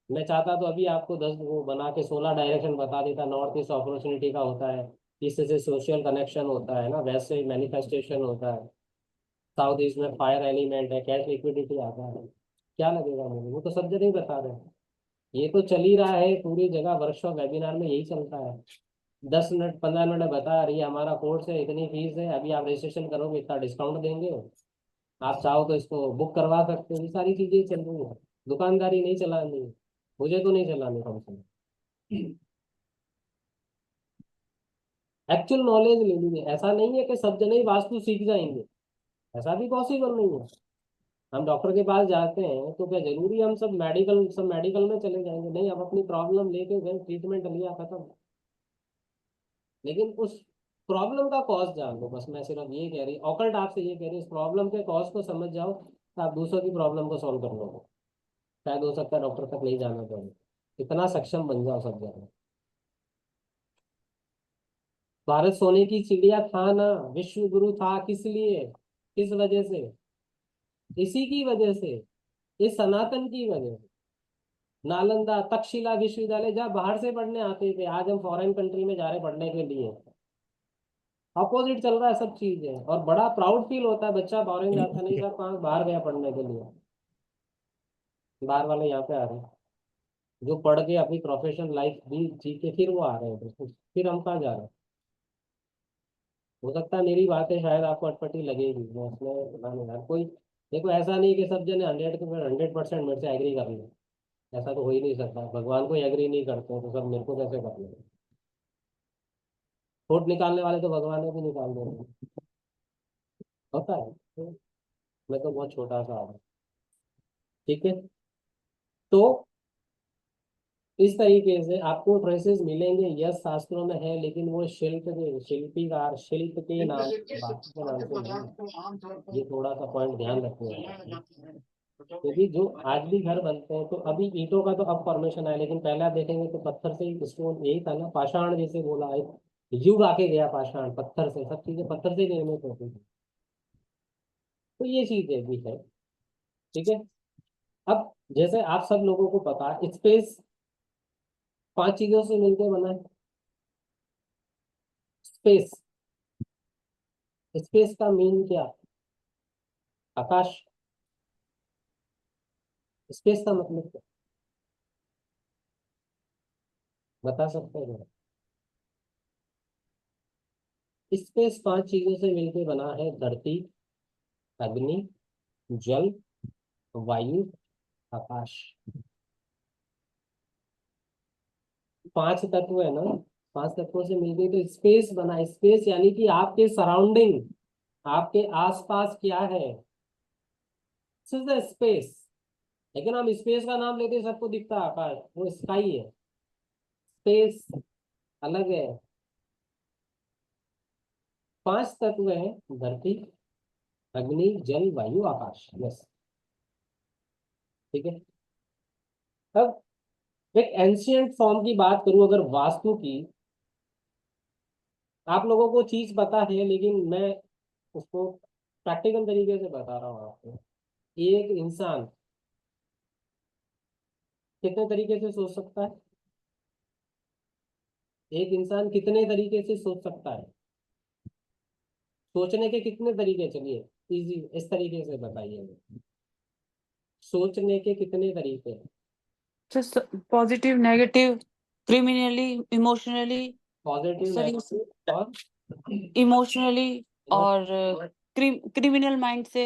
मैं चाहता तो अभी आपको 10 वो बना के 16 डायरेक्शन बता देता, नॉर्थ ईस्ट अपॉर्चुनिटी का होता है, इससे सोशल कनेक्शन होता है ना, वैसे मैनिफेस्टेशन होता है, साउथ ईस्ट में फायर एलिमेंट है, कैश लिक्विडिटी आता है। क्या लगेगा मुझे, वो तो सब जगह ही बता रहे हैं। ये तो चल ही रहा है पूरी जगह, वर्कशॉप वेबिनार में यही चलता है। 10 मिनट 15 मिनट बता रही है हमारा कोर्स है, इतनी फीस है, अभी आप रजिस्ट्रेशन करोगे इतना डिस्काउंट देंगे, आप चाहो तो इसको बुक करवा सकते हो, ये सारी चीजें चल रही है। दुकानदारी नहीं चलानी, मुझे तो नहीं चलानी कम से कम। एक्चुअल नॉलेज ले लीजिए, ऐसा नहीं है कि सब जने ही वास्तु सीख जाएंगे, ऐसा भी पॉसिबल नहीं है। हम डॉक्टर के पास जाते हैं तो क्या जरूरी हम सब मेडिकल में चले जाएंगे? नहीं, आप अपनी प्रॉब्लम लेके गए, ट्रीटमेंट लिया, खत्म। लेकिन उस प्रॉब्लम का कॉज जान लो, बस मैं सिर्फ ये कह रही, ऑकल्ट आपसे ये कह रही, उस प्रॉब्लम के कॉज को समझ जाओ तो आप दूसरों की प्रॉब्लम को सॉल्व कर लोगे। शायद हो सकता है डॉक्टर तक नहीं जाना पड़े, इतना सक्षम बन जाओ सब जगह। भारत सोने की चिड़िया था ना, विश्व गुरु था किस लिए, किस वजह से? इसी की वजह से, इस सनातन की वजह से। नालंदा तक्षशिला विश्वविद्यालय जहाँ बाहर से पढ़ने आते थे, आज हम फॉरेन कंट्री में जा रहे हैं पढ़ने के लिए। अपोजिट चल रहा है सब चीजें, और बड़ा प्राउड फील होता है, बच्चा फॉरेन जाता नहीं सर कहाँ बाहर गया पढ़ने के लिए, बाहर वाले यहाँ पे आ रहे हैं, जो पढ़ के अपनी प्रोफेशनल लाइफ भी जी के फिर वो आ रहे हैं, तो फिर हम कहाँ जा रहे हैं? हो सकता है मेरी बातें शायद आपको अटपटी लगेगी, मैं उसमें पता नहीं यार, कोई देखो ऐसा नहीं कि सब जने 100% मेरे से एग्री कर लें, ऐसा तो हो ही नहीं सकता। भगवान को एग्री नहीं करते तो सब मेरे को कैसे कर लेंगे? वोट निकालने वाले तो भगवान ने भी निकाल देंगे, होता है। तो मैं तो बहुत छोटा सा आदमी। ठीक है, तो इस तरीके से आपको ट्रेसेस मिलेंगे, यस शास्त्रों में है, लेकिन वो शिल्पीकार शिल्प के नाम, बाकी के नाम से नहीं। ये थोड़ा सा पॉइंट ध्यान रखिएगा, क्योंकि जो आज भी घर बनते हैं, तो अभी ईंटों का तो अब फॉर्मेशन है, लेकिन पहले आप देखेंगे तो पत्थर से ही स्टोन, यही था ना, पाषाण जैसे बोला, एक युग आके गया, पाषाण पत्थर से, सब चीजें पत्थर से निर्मित होती थी। तो ये चीजें भी है। ठीक है, अब जैसे आप सब लोगों को पता है, स्पेस 5 चीजों से मिलकर बना है। स्पेस, स्पेस का मीन क्या? आकाश। स्पेस का मतलब क्या, बता सकते हैं जरा? स्पेस 5 चीजों से मिलकर बना है, धरती, अग्नि, जल, वायु, आकाश। 5 तत्व है ना, 5 तत्वों से मिलकर तो स्पेस बना। स्पेस यानी कि आपके सराउंडिंग, आपके आसपास क्या है, दिस इज द स्पेस। लेकिन हम स्पेस का नाम लेते हैं, सबको दिखता है आकाश, वो स्काई है। स्पेस अलग है। 5 तत्व हैं: धरती, अग्नि, जल, वायु, आकाश। बस। ठीक है। अब एक एंशियंट फॉर्म की बात करूं अगर वास्तु की, आप लोगों को चीज पता है लेकिन मैं उसको प्रैक्टिकल तरीके से बता रहा हूँ आपको। एक इंसान कितने तरीके से सोच सकता है? एक इंसान कितने तरीके से सोच सकता है? सोचने के कितने तरीके, चलिए इजी इस तरीके से बताइए। सोचने के कितने तरीके? just positive, negative, criminally, emotionally, positive, sir negative और इमोशनली और क्रिमिनल माइंड से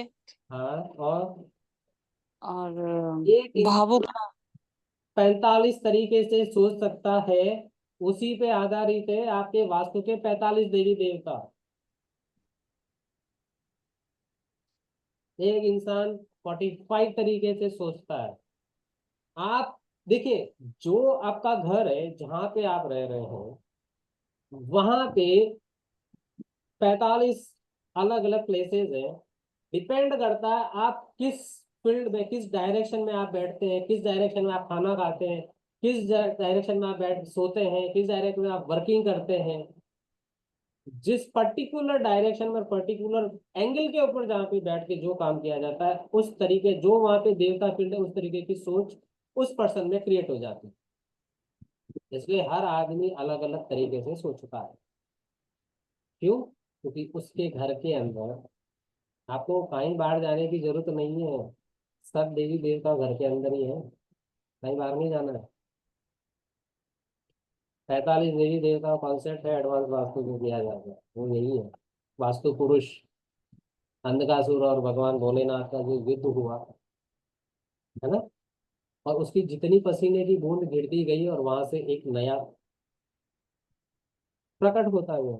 हाँ। और और एक भावुक। 45 तरीके से सोच सकता है। उसी पे आधारित है आपके वास्तु के 45 देवी देवता। एक इंसान 45 तरीके से सोचता है। आप देखिए, जो आपका घर है जहां पे आप रह रहे हो, वहां पे 45 अलग अलग प्लेसेस है। डिपेंड करता है आप किस फील्ड में, किस डायरेक्शन में आप बैठते हैं, किस डायरेक्शन में आप खाना खाते हैं, किस डायरेक्शन में आप बैठ सोते हैं, किस डायरेक्शन में आप वर्किंग करते हैं। जिस पर्टिकुलर डायरेक्शन में, पर्टिकुलर एंगल के ऊपर जहाँ पे बैठ के जो काम किया जाता है, उस तरीके जो वहां पे देवता फील्ड है, उस तरीके की सोच उस पर्सन में क्रिएट हो जाती है। इसलिए हर आदमी अलग अलग तरीके से सोचता है। क्यों? क्योंकि उसके घर के अंदर आपको कहीं बाहर जाने की जरूरत नहीं है। सब देवी देवता घर के अंदर ही है, कहीं बाहर नहीं जाना है। 45 देवी देवता कॉन्सेप्ट है एडवांस वास्तु में किया जाता है, वो यही है। वास्तु पुरुष अंधकासुर और भगवान भोलेनाथ का जो युद्ध हुआ है ना, और उसकी जितनी पसीने की बूंद गिरती गई और वहां से एक नया प्रकट होता गया,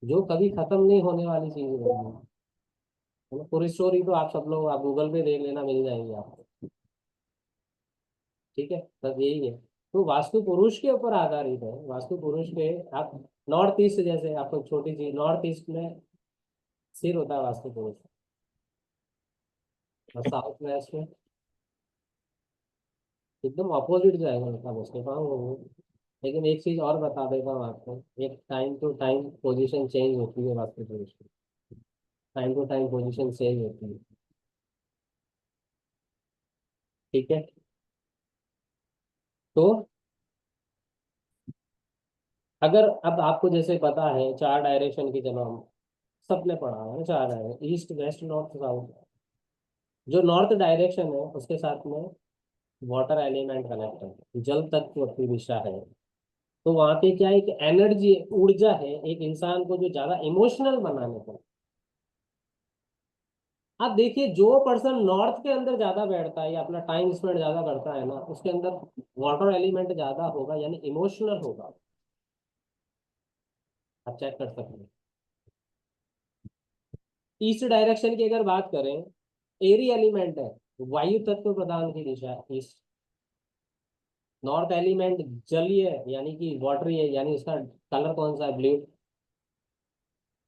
जो कभी खत्म नहीं होने वाली चीज बनी है ना। पूरी स्टोरी तो आप सब लोग आप गूगल पे देख लेना, मिल जाएगी आपको। ठीक है, बस यही है। तो वास्तु पुरुष के ऊपर आधारित है। वास्तु पुरुष के आप नॉर्थ ईस्ट, जैसे आपको छोटी चीज, नॉर्थ ईस्ट में सिर होता है वास्तु पुरुष, और साउथ वेस्ट में एकदम अपोजिट जाएगा, मतलब उसके पास वो। लेकिन एक चीज और बता देता हूँ आपको, एक time to time position change होती है वास्तु पुरुष की। Time to time position change होती है। ठीक है। तो अगर अब आपको जैसे पता है 4 डायरेक्शन की, चलो हम सबने पढ़ा है ना, 4 direction: east, west, north, south. जो नॉर्थ डायरेक्शन है उसके साथ में वाटर एलिमेंट कनेक्ट है, जल तत्व की दिशा है। तो वहां पे क्या है, एक एनर्जी, ऊर्जा है एक इंसान को जो ज्यादा इमोशनल बनाने का। आप देखिए, जो पर्सन नॉर्थ के अंदर ज्यादा बैठता है या अपना टाइम स्पेंड ज्यादा करता है ना, उसके अंदर वाटर एलिमेंट ज्यादा होगा, यानी इमोशनल होगा। आप चेक कर सकते हैं। ईस्ट डायरेक्शन की अगर बात करें, एरी एलिमेंट है, वायु तत्व प्रदान की दिशा है ईस्ट। नॉर्थ एलिमेंट जलीय है, यानी कि वाटरी है, यानी उसका कलर कौन सा है? ब्लू।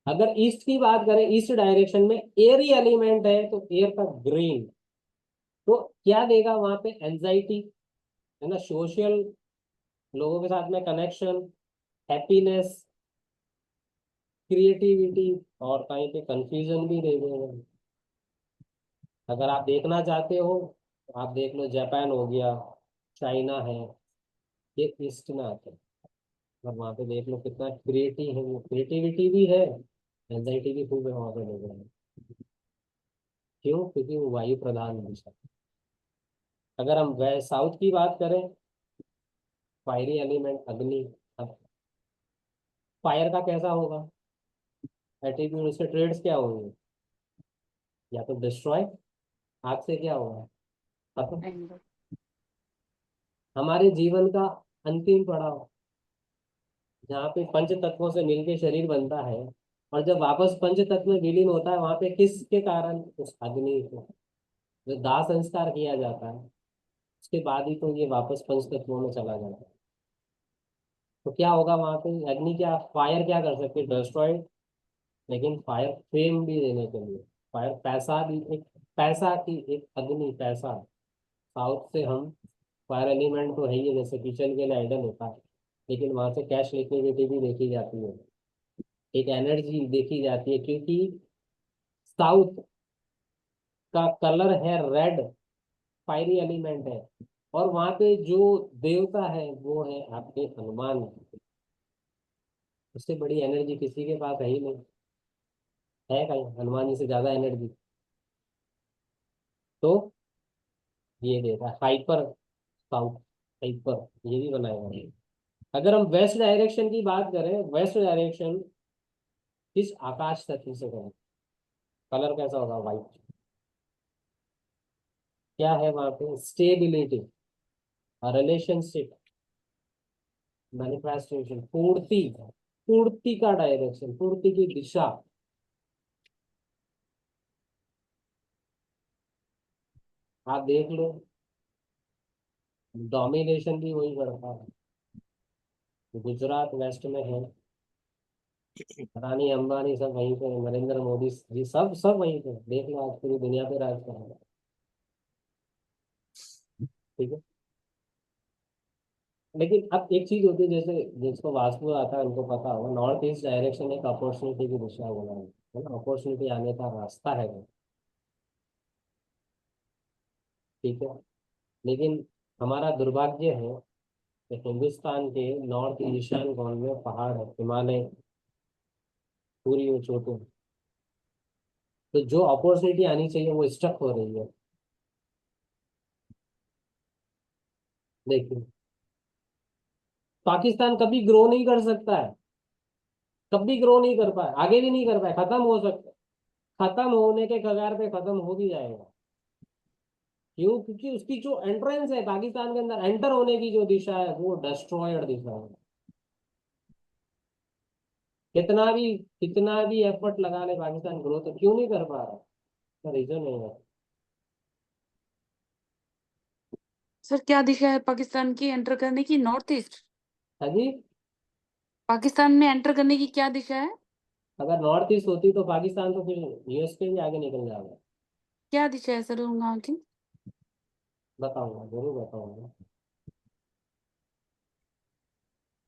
अगर ईस्ट की बात करें, ईस्ट डायरेक्शन में एरी एलिमेंट है तो एयर का ग्रीन। तो क्या देगा वहां पे? एंजाइटी है ना, सोशल, लोगों के साथ में कनेक्शन, हैप्पीनेस, क्रिएटिविटी, और कहीं पे कंफ्यूजन भी दे देगा। अगर आप देखना चाहते हो तो आप देख लो, जापान हो गया, चाइना है, ये ईस्ट में आते हैं। और वहाँ पे देख लो कितना क्रिएटिव है, वो क्रिएटिविटी भी है, एंजाइटी भी खूब है वहाँ पे लोगों में। क्यों? क्योंकि वो वायु प्रधान दिशा है। अगर हम वह साउथ की बात करें, फायरी एलिमेंट अग्नि। अब फायर का कैसा होगा एटीट्यूड, उसके ट्रेड्स क्या होंगे? या तो डिस्ट्रॉय, आग से क्या होगा पता? हमारे जीवन का अंतिम पड़ाव, जहाँ पे पंच तत्वों से मिलके शरीर बनता है, और जब वापस पंच तत्व में विलीन होता है, वहां पे किसके कारण? उस अग्नि को। जो दाह संस्कार किया जाता है उसके बाद ही तो ये वापस पंच तत्वों में चला जाता है। तो क्या होगा वहां पे, अग्नि क्या, फायर क्या कर सकती है, डिस्ट्रॉयड। लेकिन फायर फेम भी देने के लिए, फायर पैसा भी, एक पैसा की एक अग्नि, पैसा। साउथ से हम, फायर एलिमेंट तो है ही है, जैसे किचन के लिए आइडल होता है, लेकिन वहां से कैश लिक्विडिटी भी देखी जाती है, एक एनर्जी देखी जाती है, क्योंकि साउथ का कलर है रेड, फायरी एलिमेंट है। और वहां पे जो देवता है वो है आपके हनुमान। उससे बड़ी एनर्जी किसी के पास है ही नहीं, है कहीं हनुमान जी से ज्यादा एनर्जी। तो ये देता है हाइपर साउथ, हाइपर, ये भी बनाएगा। अगर हम वेस्ट डायरेक्शन की बात करें, वेस्ट डायरेक्शन किस आकाश तत्व से करें, कलर कैसा होगा, व्हाइट। क्या है वहां पे, स्टेबिलिटी, रिलेशनशिप, मैनिफेस्टेशन, पूर्ति, पूर्ति का डायरेक्शन, पूर्ति की दिशा। आप देख लो, डोमिनेशन भी वही करता है। गुजरात वेस्ट में है, अदानी अंबानी सब वहीं पे, नरेंद्र मोदी जी सब सब वहीं पे, देख लो आज पूरी दुनिया पे राज कर रहा है। ठीक है। लेकिन अब एक चीज होती है, जैसे जिसको वास्तु आता है उनको पता होगा, नॉर्थ ईस्ट डायरेक्शन एक अपॉर्चुनिटी की दिशा होना है ना, अपॉर्चुनिटी आने का रास्ता है वो। ठीक है। लेकिन हमारा दुर्भाग्य है कि हिंदुस्तान के नॉर्थ ईशान कोण में पहाड़ है, हिमालय पूरी वो चोटी, तो जो अपॉर्चुनिटी आनी चाहिए वो स्टक हो रही है। देखिए, पाकिस्तान कभी ग्रो नहीं कर सकता है, कभी ग्रो नहीं कर पाए, आगे भी नहीं कर पाए, खत्म हो सकता है, खत्म होने के कगार पे खत्म हो भी जाएगा। क्यों? क्योंकि उसकी जो एंट्रेंस है पाकिस्तान के अंदर, एंटर होने की जो दिशा है वो डिस्ट्रॉयड दिशा है। कितना भी एफर्ट लगा ले पाकिस्तान, ग्रो तो क्यों नहीं कर पा रहा, रीजन है। सर क्या दिशा है पाकिस्तान की एंटर करने की? North east? हाँ जी। पाकिस्तान में एंटर करने की क्या दिशा है? अगर नॉर्थ ईस्ट होती तो पाकिस्तान तो फिर यूएस के भी आगे निकल जाएगा। क्या दिशा है सर वहाँ की? बताऊंगा, जरूर बताऊंगा।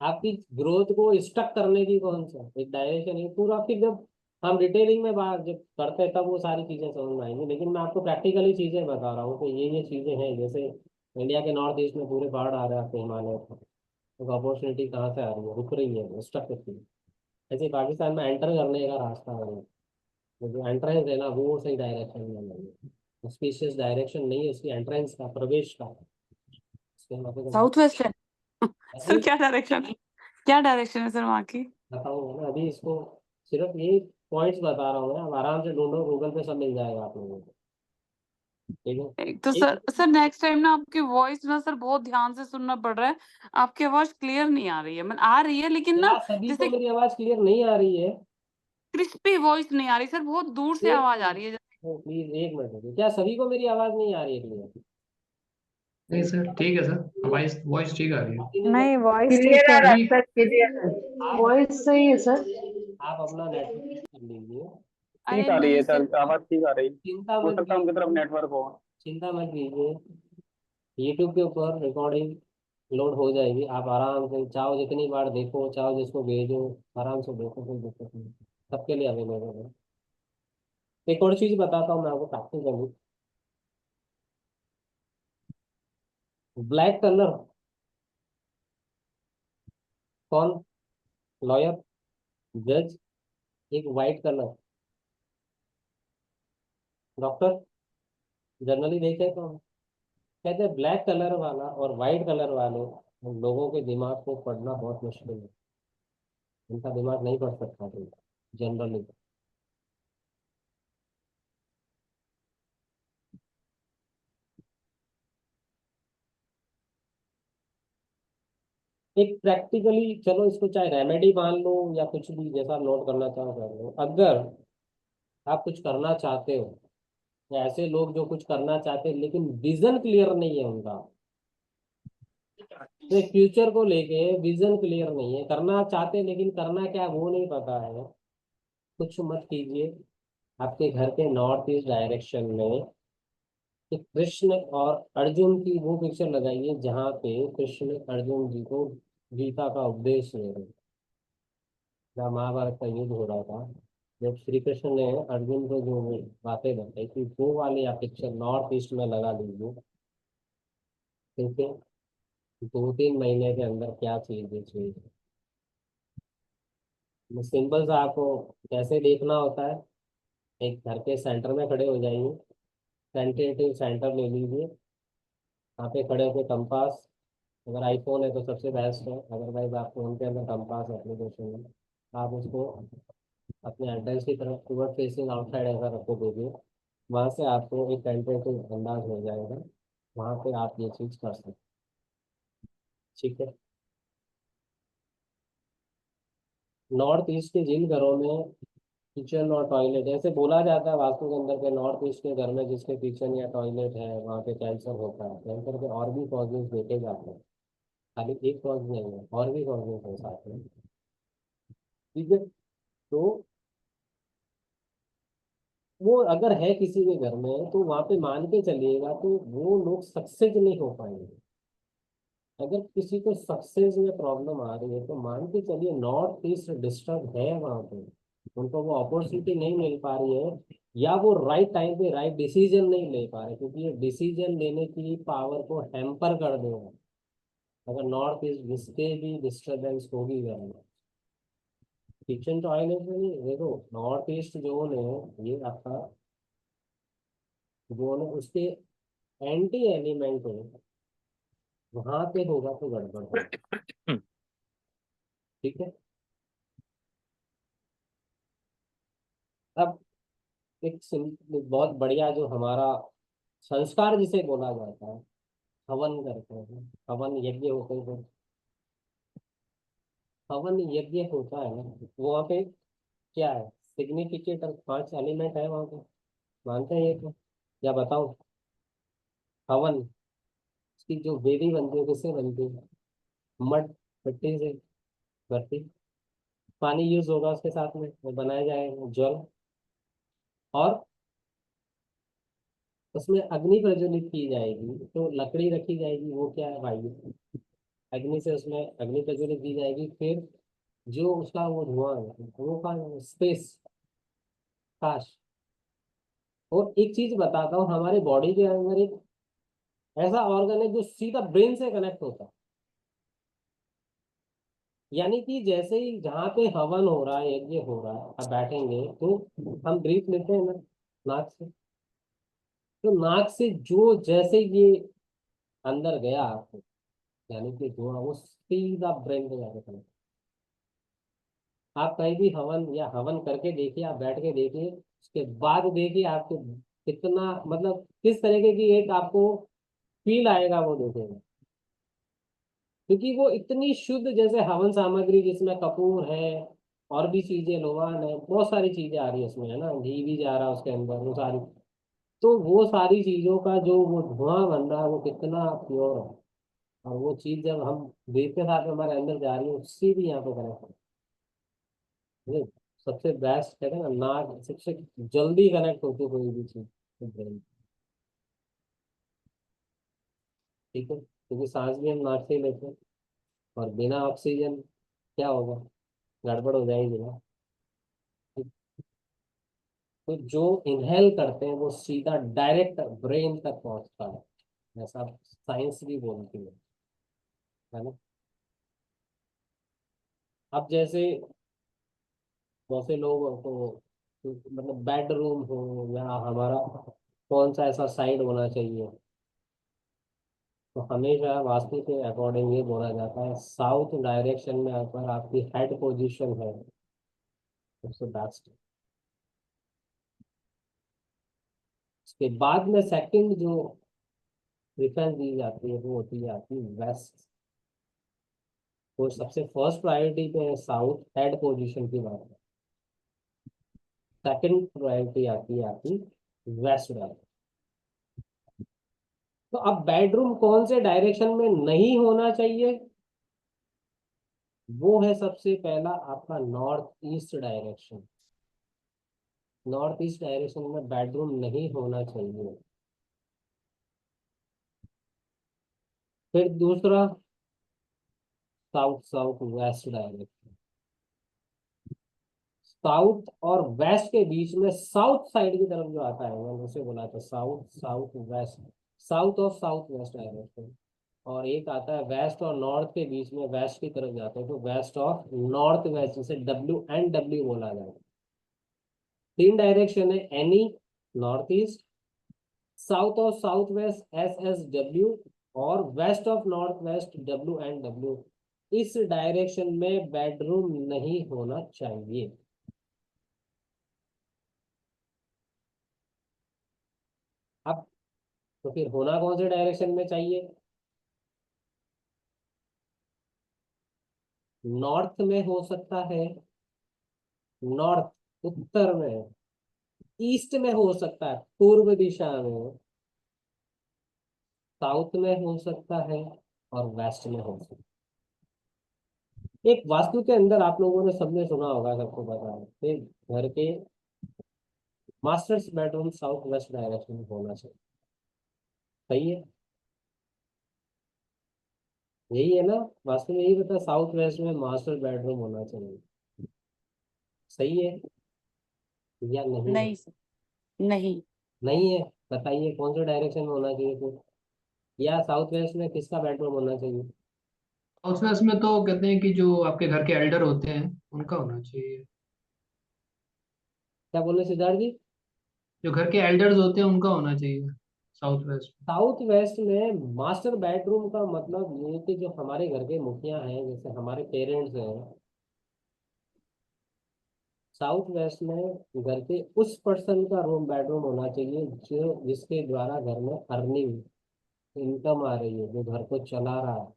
आपकी ग्रोथ को स्टक करने की कौन सा एक डायरेक्शन है पूरा, फिर जब हम डिटेलिंग में बात जब करते हैं तब वो सारी चीजें समझ में आएंगी। लेकिन मैं आपको प्रैक्टिकली चीजें बता रहा हूँ कि ये चीजें हैं। जैसे इंडिया के नॉर्थ ईस्ट में पूरे बाढ़ आ रहे हैं आपके हिमालय पर, तो अपॉर्चुनिटी कहाँ से आ रही है, रुक रही है, स्टक होती है। ऐसे पाकिस्तान में एंटर करने का रास्ता है, वो जो एंट्रेंस है ना वो सही डायरेक्शन में नहीं है, स्पेशियस डायरेक्शन नहीं है उसकी एंट्रेंस का, प्रवेश का। उसके मतलब साउथ वेस्ट है? सर अभी क्या डायरेक्शन है? क्या डायरेक्शन है सर वहाँ की? बताऊंगा ना, अभी इसको सिर्फ ये पॉइंट्स बता रहा हूँ मैं, आप आराम से ढूंढो, गूगल पे सब मिल जाएगा आप लोगों को। ठीक है। एक तो एक सर नेक्स्ट टाइम ना आपकी वॉइस ना सर बहुत ध्यान से सुनना पड़ रहा है। आपकी आवाज क्लियर नहीं आ रही है, मतलब आ रही है लेकिन क्या ना सभी को जैसे मेरी आवाज क्लियर नहीं आ रही है? क्रिस्पी वॉइस नहीं आ रही सर, बहुत दूर से एक आवाज आ मिनट, रही है। प्लीज एक मिनट रुकिए। क्या सभी को मेरी आवाज नहीं आ रही है क्लियर? नहीं सर, ठीक है सर, वॉइस वॉइस ठीक आ रही है। नहीं, वॉइस क्लियर ठीक आ है। रहा है नहीं, सर, क्लियर है। आप वॉइस सही है सर। आप अपना नेटवर्क कर लीजिए, आई ठीक एम आ रही है यूजिंग सर, आवाज ठीक आ रही है। चिंता हो मत सकता है उनकी तरफ कीजिए, नेटवर्क हो। चिंता मत कीजिए। यूट्यूब के ऊपर रिकॉर्डिंग लोड हो जाएगी, आप आराम से चाहो जितनी बार देखो, चाहो जिसको भेजो, आराम से देखो, कोई दिक्कत नहीं, सबके लिए अवेलेबल है। एक और चीज बताता हूँ मैं आपको प्रैक्टिकली, ब्लैक कलर कौन, लॉयर, जज, एक वाइट कलर डॉक्टर, जनरली देखे तो कहते हैं ब्लैक कलर वाला और वाइट कलर वाले लोगों के दिमाग को पढ़ना बहुत मुश्किल है, उनका दिमाग नहीं पढ़ सकता कोई जनरली। एक प्रैक्टिकली, चलो इसको चाहे रेमेडी मान लो या कुछ भी, जैसा आप नोट करना चाहो कर लो। अगर आप कुछ करना चाहते हो या ऐसे लोग जो कुछ करना चाहते हैं लेकिन विजन क्लियर नहीं है उनका, तो फ्यूचर को लेके विजन क्लियर नहीं है, करना चाहते हैं लेकिन करना क्या है वो नहीं पता है, कुछ मत कीजिए। आपके घर के नॉर्थ ईस्ट डायरेक्शन में कि कृष्ण और अर्जुन की वो पिक्चर लगाइए जहाँ पे कृष्ण अर्जुन जी को गीता का उपदेश दे रहे हैं। जहाँ महाभारत का युद्ध हो रहा था, जब श्री कृष्ण ने अर्जुन को जो बातें बताई थी वो वाली आप पिक्चर नॉर्थ ईस्ट में लगा लीजिए। ठीक है, 2-3 महीने के अंदर क्या चीज है चीज, सिंपल सा आपको कैसे देखना होता है। एक घर के सेंटर में खड़े हो जाइए, टेंटेटिव सेंटर ले लीजिए, वहाँ पे खड़े होकर कंपास, अगर आईफोन है तो सबसे बेस्ट है, अदरवाइज आप फोन के अंदर कंपास एप्लीकेशन है, आप उसको अपने एड्रेस की तरफ टूवर्ड फेसिंग आउटसाइड ऐसा रखो दीजिए, वहाँ से आपको एक टेंटेटिव अंदाज हो जाएगा, वहाँ पे आप ये चीज़ कर सकते हैं। ठीक है, नॉर्थ ईस्ट के जिन घरों में किचन और टॉयलेट, ऐसे बोला जाता है वास्तु के अंदर के नॉर्थ ईस्ट के घर में जिसके किचन या टॉयलेट है वहाँ पे कैंसर होता है, कैंसर के और भी कॉजेज देखे जाते हैं, खाली एक कॉज नहीं है, और भी कॉजेज हो सकते हैं। ठीक है, तो वो अगर है किसी के घर में तो वहां पे मान के चलिएगा तो वो लोग सक्सेस नहीं हो पाएंगे। अगर किसी को सक्सेस में प्रॉब्लम आ रही है तो मान के चलिए नॉर्थ ईस्ट डिस्टर्ब है वहां पे, उनको वो अपॉर्चुनिटी नहीं मिल पा रही है, या वो राइट टाइम पे राइट डिसीजन नहीं ले पा रहे, क्योंकि ये डिसीजन लेने की पावर को हैम्पर कर देगा अगर नॉर्थ ईस्ट जिसके भी डिस्टर्बेंस होगी घर में। किचन टॉयलेट में नहीं, देखो नॉर्थ ईस्ट जोन है ये आपका, जोन है उसके एंटी एलिमेंट है, वहां पे होगा तो गड़बड़ होगा। ठीक है, अब एक बहुत बढ़िया जो हमारा संस्कार जिसे बोला जाता है, हवन करते हैं, हवन यज्ञ होते हैं, जो हवन यज्ञ होता है ना वहाँ पे क्या है सिग्निफिकेट और 5 एलिमेंट है वहाँ पे, मानते हैं ये तो, या बताओ। हवन की जो वेदी बनती है किससे बनती है, मड, मिट्टी से, भट्टी, पानी यूज होगा उसके साथ में वो बनाया जाएगा जल, और उसमें अग्नि प्रज्वलित की जाएगी, तो लकड़ी रखी जाएगी, वो क्या है वायु, अग्नि से उसमें अग्नि प्रज्वलित की जाएगी, फिर जो उसका वो धुआं है वो का स्पेस, काश। और एक चीज बताता हूँ, हमारे बॉडी के अंदर एक ऐसा ऑर्गन है जो सीधा ब्रेन से कनेक्ट होता है, यानी कि जैसे ही जहाँ पे हवन हो रहा है यज्ञ हो रहा है अब बैठेंगे तो हम ब्रीथ लेते हैं ना नाक से, तो नाक से जो जैसे ये अंदर गया आपको, यानी कि धुआं वो सीधा ब्रेन पे जाके कनेक्ट। आप कहीं भी हवन या हवन करके देखिए, आप बैठ के देखिए, उसके बाद देखिए आपको कितना मतलब किस तरीके की एक आपको फील आएगा वो देखेगा, क्योंकि वो इतनी शुद्ध, जैसे हवन सामग्री जिसमें कपूर है और भी चीजें, लोहान है, बहुत सारी चीजें आ रही है उसमें, है ना, घी भी जा रहा है उसके अंदर, वो सारी, तो वो सारी चीजों का जो वो धुआं बन रहा है वो कितना प्योर है, और वो चीज जब हम वेद के साथ में हमारे अंदर जा रही है उससे भी यहाँ पे कनेक्ट है। सबसे बेस्ट कहते हैं ना, नाक सबसे जल्दी कनेक्ट होती है कोई भी चीज ब्रेन। ठीक है, क्योंकि सांस भी हम नाक से ही लेते हैं, और बिना ऑक्सीजन क्या होगा, गड़बड़ हो जाएगी ना। तो जो इनहेल करते हैं वो सीधा डायरेक्ट ब्रेन तक पहुंचता है, ऐसा साइंस भी बोलती है ना। अब जैसे बहुत से लोग को मतलब बेडरूम हो या हमारा कौन सा ऐसा साइड होना चाहिए, तो हमेशा वास्तु के अकॉर्डिंग ये बोला जाता है साउथ डायरेक्शन में अगर आपकी हेड पोजीशन है सबसे बेस्ट। उसके बाद में सेकंड जो प्रेफरेंस दी जाती है वो होती है आपकी वेस्ट, तो सबसे फर्स्ट प्रायोरिटी पे है साउथ हेड पोजीशन की बात, सेकंड प्रायोरिटी आती है आपकी वेस्ट डायरेक्शन। तो अब बेडरूम कौन से डायरेक्शन में नहीं होना चाहिए? वो है सबसे पहला आपका north east direction. North east direction में बेडरूम नहीं होना चाहिए। फिर दूसरा south south west direction. South और वेस्ट के बीच में साउथ साइड की तरफ जो आता है मैंने उसे बोला था साउथ साउथ वेस्ट। साउथ और साउथ वेस्ट डायरेक्शन। और एक आता है वेस्ट और नॉर्थ के बीच में वेस्ट की तरफ जाते हैं तो वेस्ट ऑफ नॉर्थ वेस्ट, जिसे WNW बोला जाता है। तीन डायरेक्शन है, any, north east, south of south west SSW, और west of north west WNW। इस डायरेक्शन में बेडरूम नहीं होना चाहिए। अब तो फिर होना कौन से डायरेक्शन में चाहिए? नॉर्थ में हो सकता है, नॉर्थ उत्तर में, ईस्ट में हो सकता है पूर्व दिशा में, साउथ में हो सकता है, और वेस्ट में हो सकता है। एक वास्तु के अंदर आप लोगों ने सबने सुना होगा, सबको पता है कि घर के masters bedroom south west direction में होना चाहिए। सही है? यही है ना? वास्तु में यही बता, साउथ वेस्ट में मास्टर बेडरूम होना चाहिए। सही है या नहीं है? नहीं सर, नहीं। नहीं है? बताइए कौन से डायरेक्शन में होना चाहिए फिर, या साउथ वेस्ट में किसका बेडरूम होना चाहिए? हाउस वेस्ट में तो कहते हैं कि जो आपके घर के एल्डर होते हैं उनका होना चाहिए। क्या बोले सिद्धार्थ जी? जो घर के एल्डर्स होते हैं उनका होना चाहिए साउथ वेस्ट में। साउथ वेस्ट में मास्टर बेडरूम का मतलब ये कि जो हमारे घर के मुखिया हैं, जैसे हमारे पेरेंट्स हैं, साउथ वेस्ट में घर के उस पर्सन का रूम बेडरूम होना चाहिए जो जिसके द्वारा घर में अर्निंग इनकम आ रही है, जो घर को चला रहा है।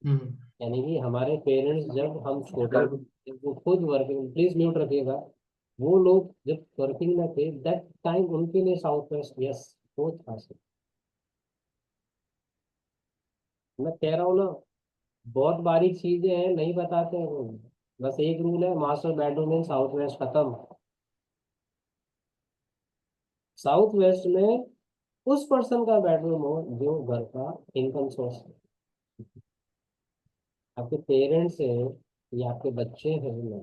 हम्म। यानी कि हमारे पेरेंट्स जब हम छोटे, वो खुद वर्किंग, प्लीज म्यूट रखिएगा, वो लोग जब वर्किंग में थे दैट टाइम उनके लिए साउथ वेस्ट यस वो था sir। मैं कह रहा हूँ ना, बहुत बारीक चीजें हैं, नहीं बताते हैं वो। बस एक रूल है, मास्टर बेडरूम इन साउथ वेस्ट, खत्म। साउथ वेस्ट में उस पर्सन का बेडरूम हो जो घर का इनकम सोर्स है। आपके पेरेंट्स हैं या आपके बच्चे हैं नहीं।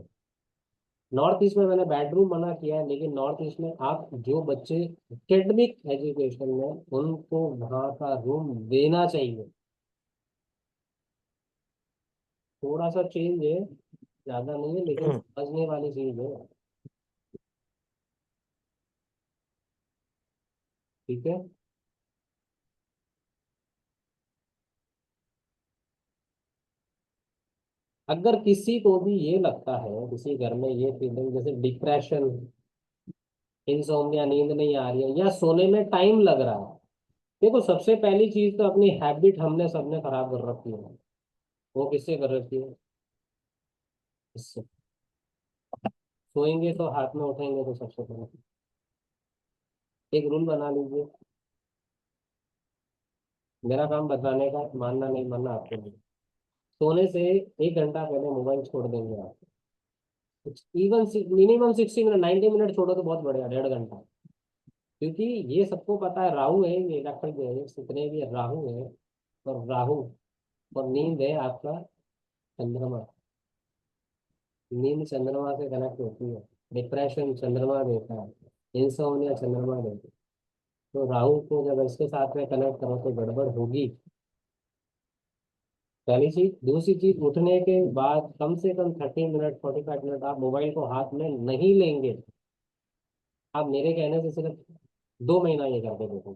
नॉर्थ ईस्ट में मैंने बेडरूम मना किया है, लेकिन नॉर्थ ईस्ट में आप जो बच्चे एकेडमिक एजुकेशन में, उनको वहाँ का रूम देना चाहिए। थोड़ा सा चेंज है, ज्यादा नहीं है, लेकिन समझने वाली चीज है। ठीक है? अगर किसी को भी ये लगता है, किसी घर में ये फीलिंग जैसे डिप्रेशन, इंसोम्निया, नींद नहीं आ रही है, या सोने में टाइम लग रहा है, देखो सबसे पहली चीज तो अपनी हैबिट हमने सबने खराब कर रखी है। वो किससे कर रखी है? इससे। सोएंगे तो हाथ में उठेंगे तो सबसे पहले एक रूल बना लीजिए। मेरा काम बताने का, मानना नहीं मानना आपके लिए। सोने से 1 घंटा पहले मोबाइल छोड़ देंगे आप। इवन मिनिमम 60 मिनट, 90 मिनट छोड़ो तो बहुत बढ़िया, 1.5 घंटा। क्योंकि ये सबको पता है, राहु है, ये इलेक्ट्रिक है, जितने भी राहु है, और राहु और नींद है आपका चंद्रमा। नींद चंद्रमा से कनेक्ट होती है। डिप्रेशन चंद्रमा देता है, इंसोम्निया चंद्रमा देता है। तो राहु को जब इसके साथ में कनेक्ट करो तो गड़बड़ होगी। पहली चीज। दूसरी चीज, उठने के बाद कम से कम 30 मिनट, 45 मिनट आप मोबाइल को हाथ में नहीं लेंगे। आप मेरे कहने से सिर्फ 2 महीना ये करके देखो,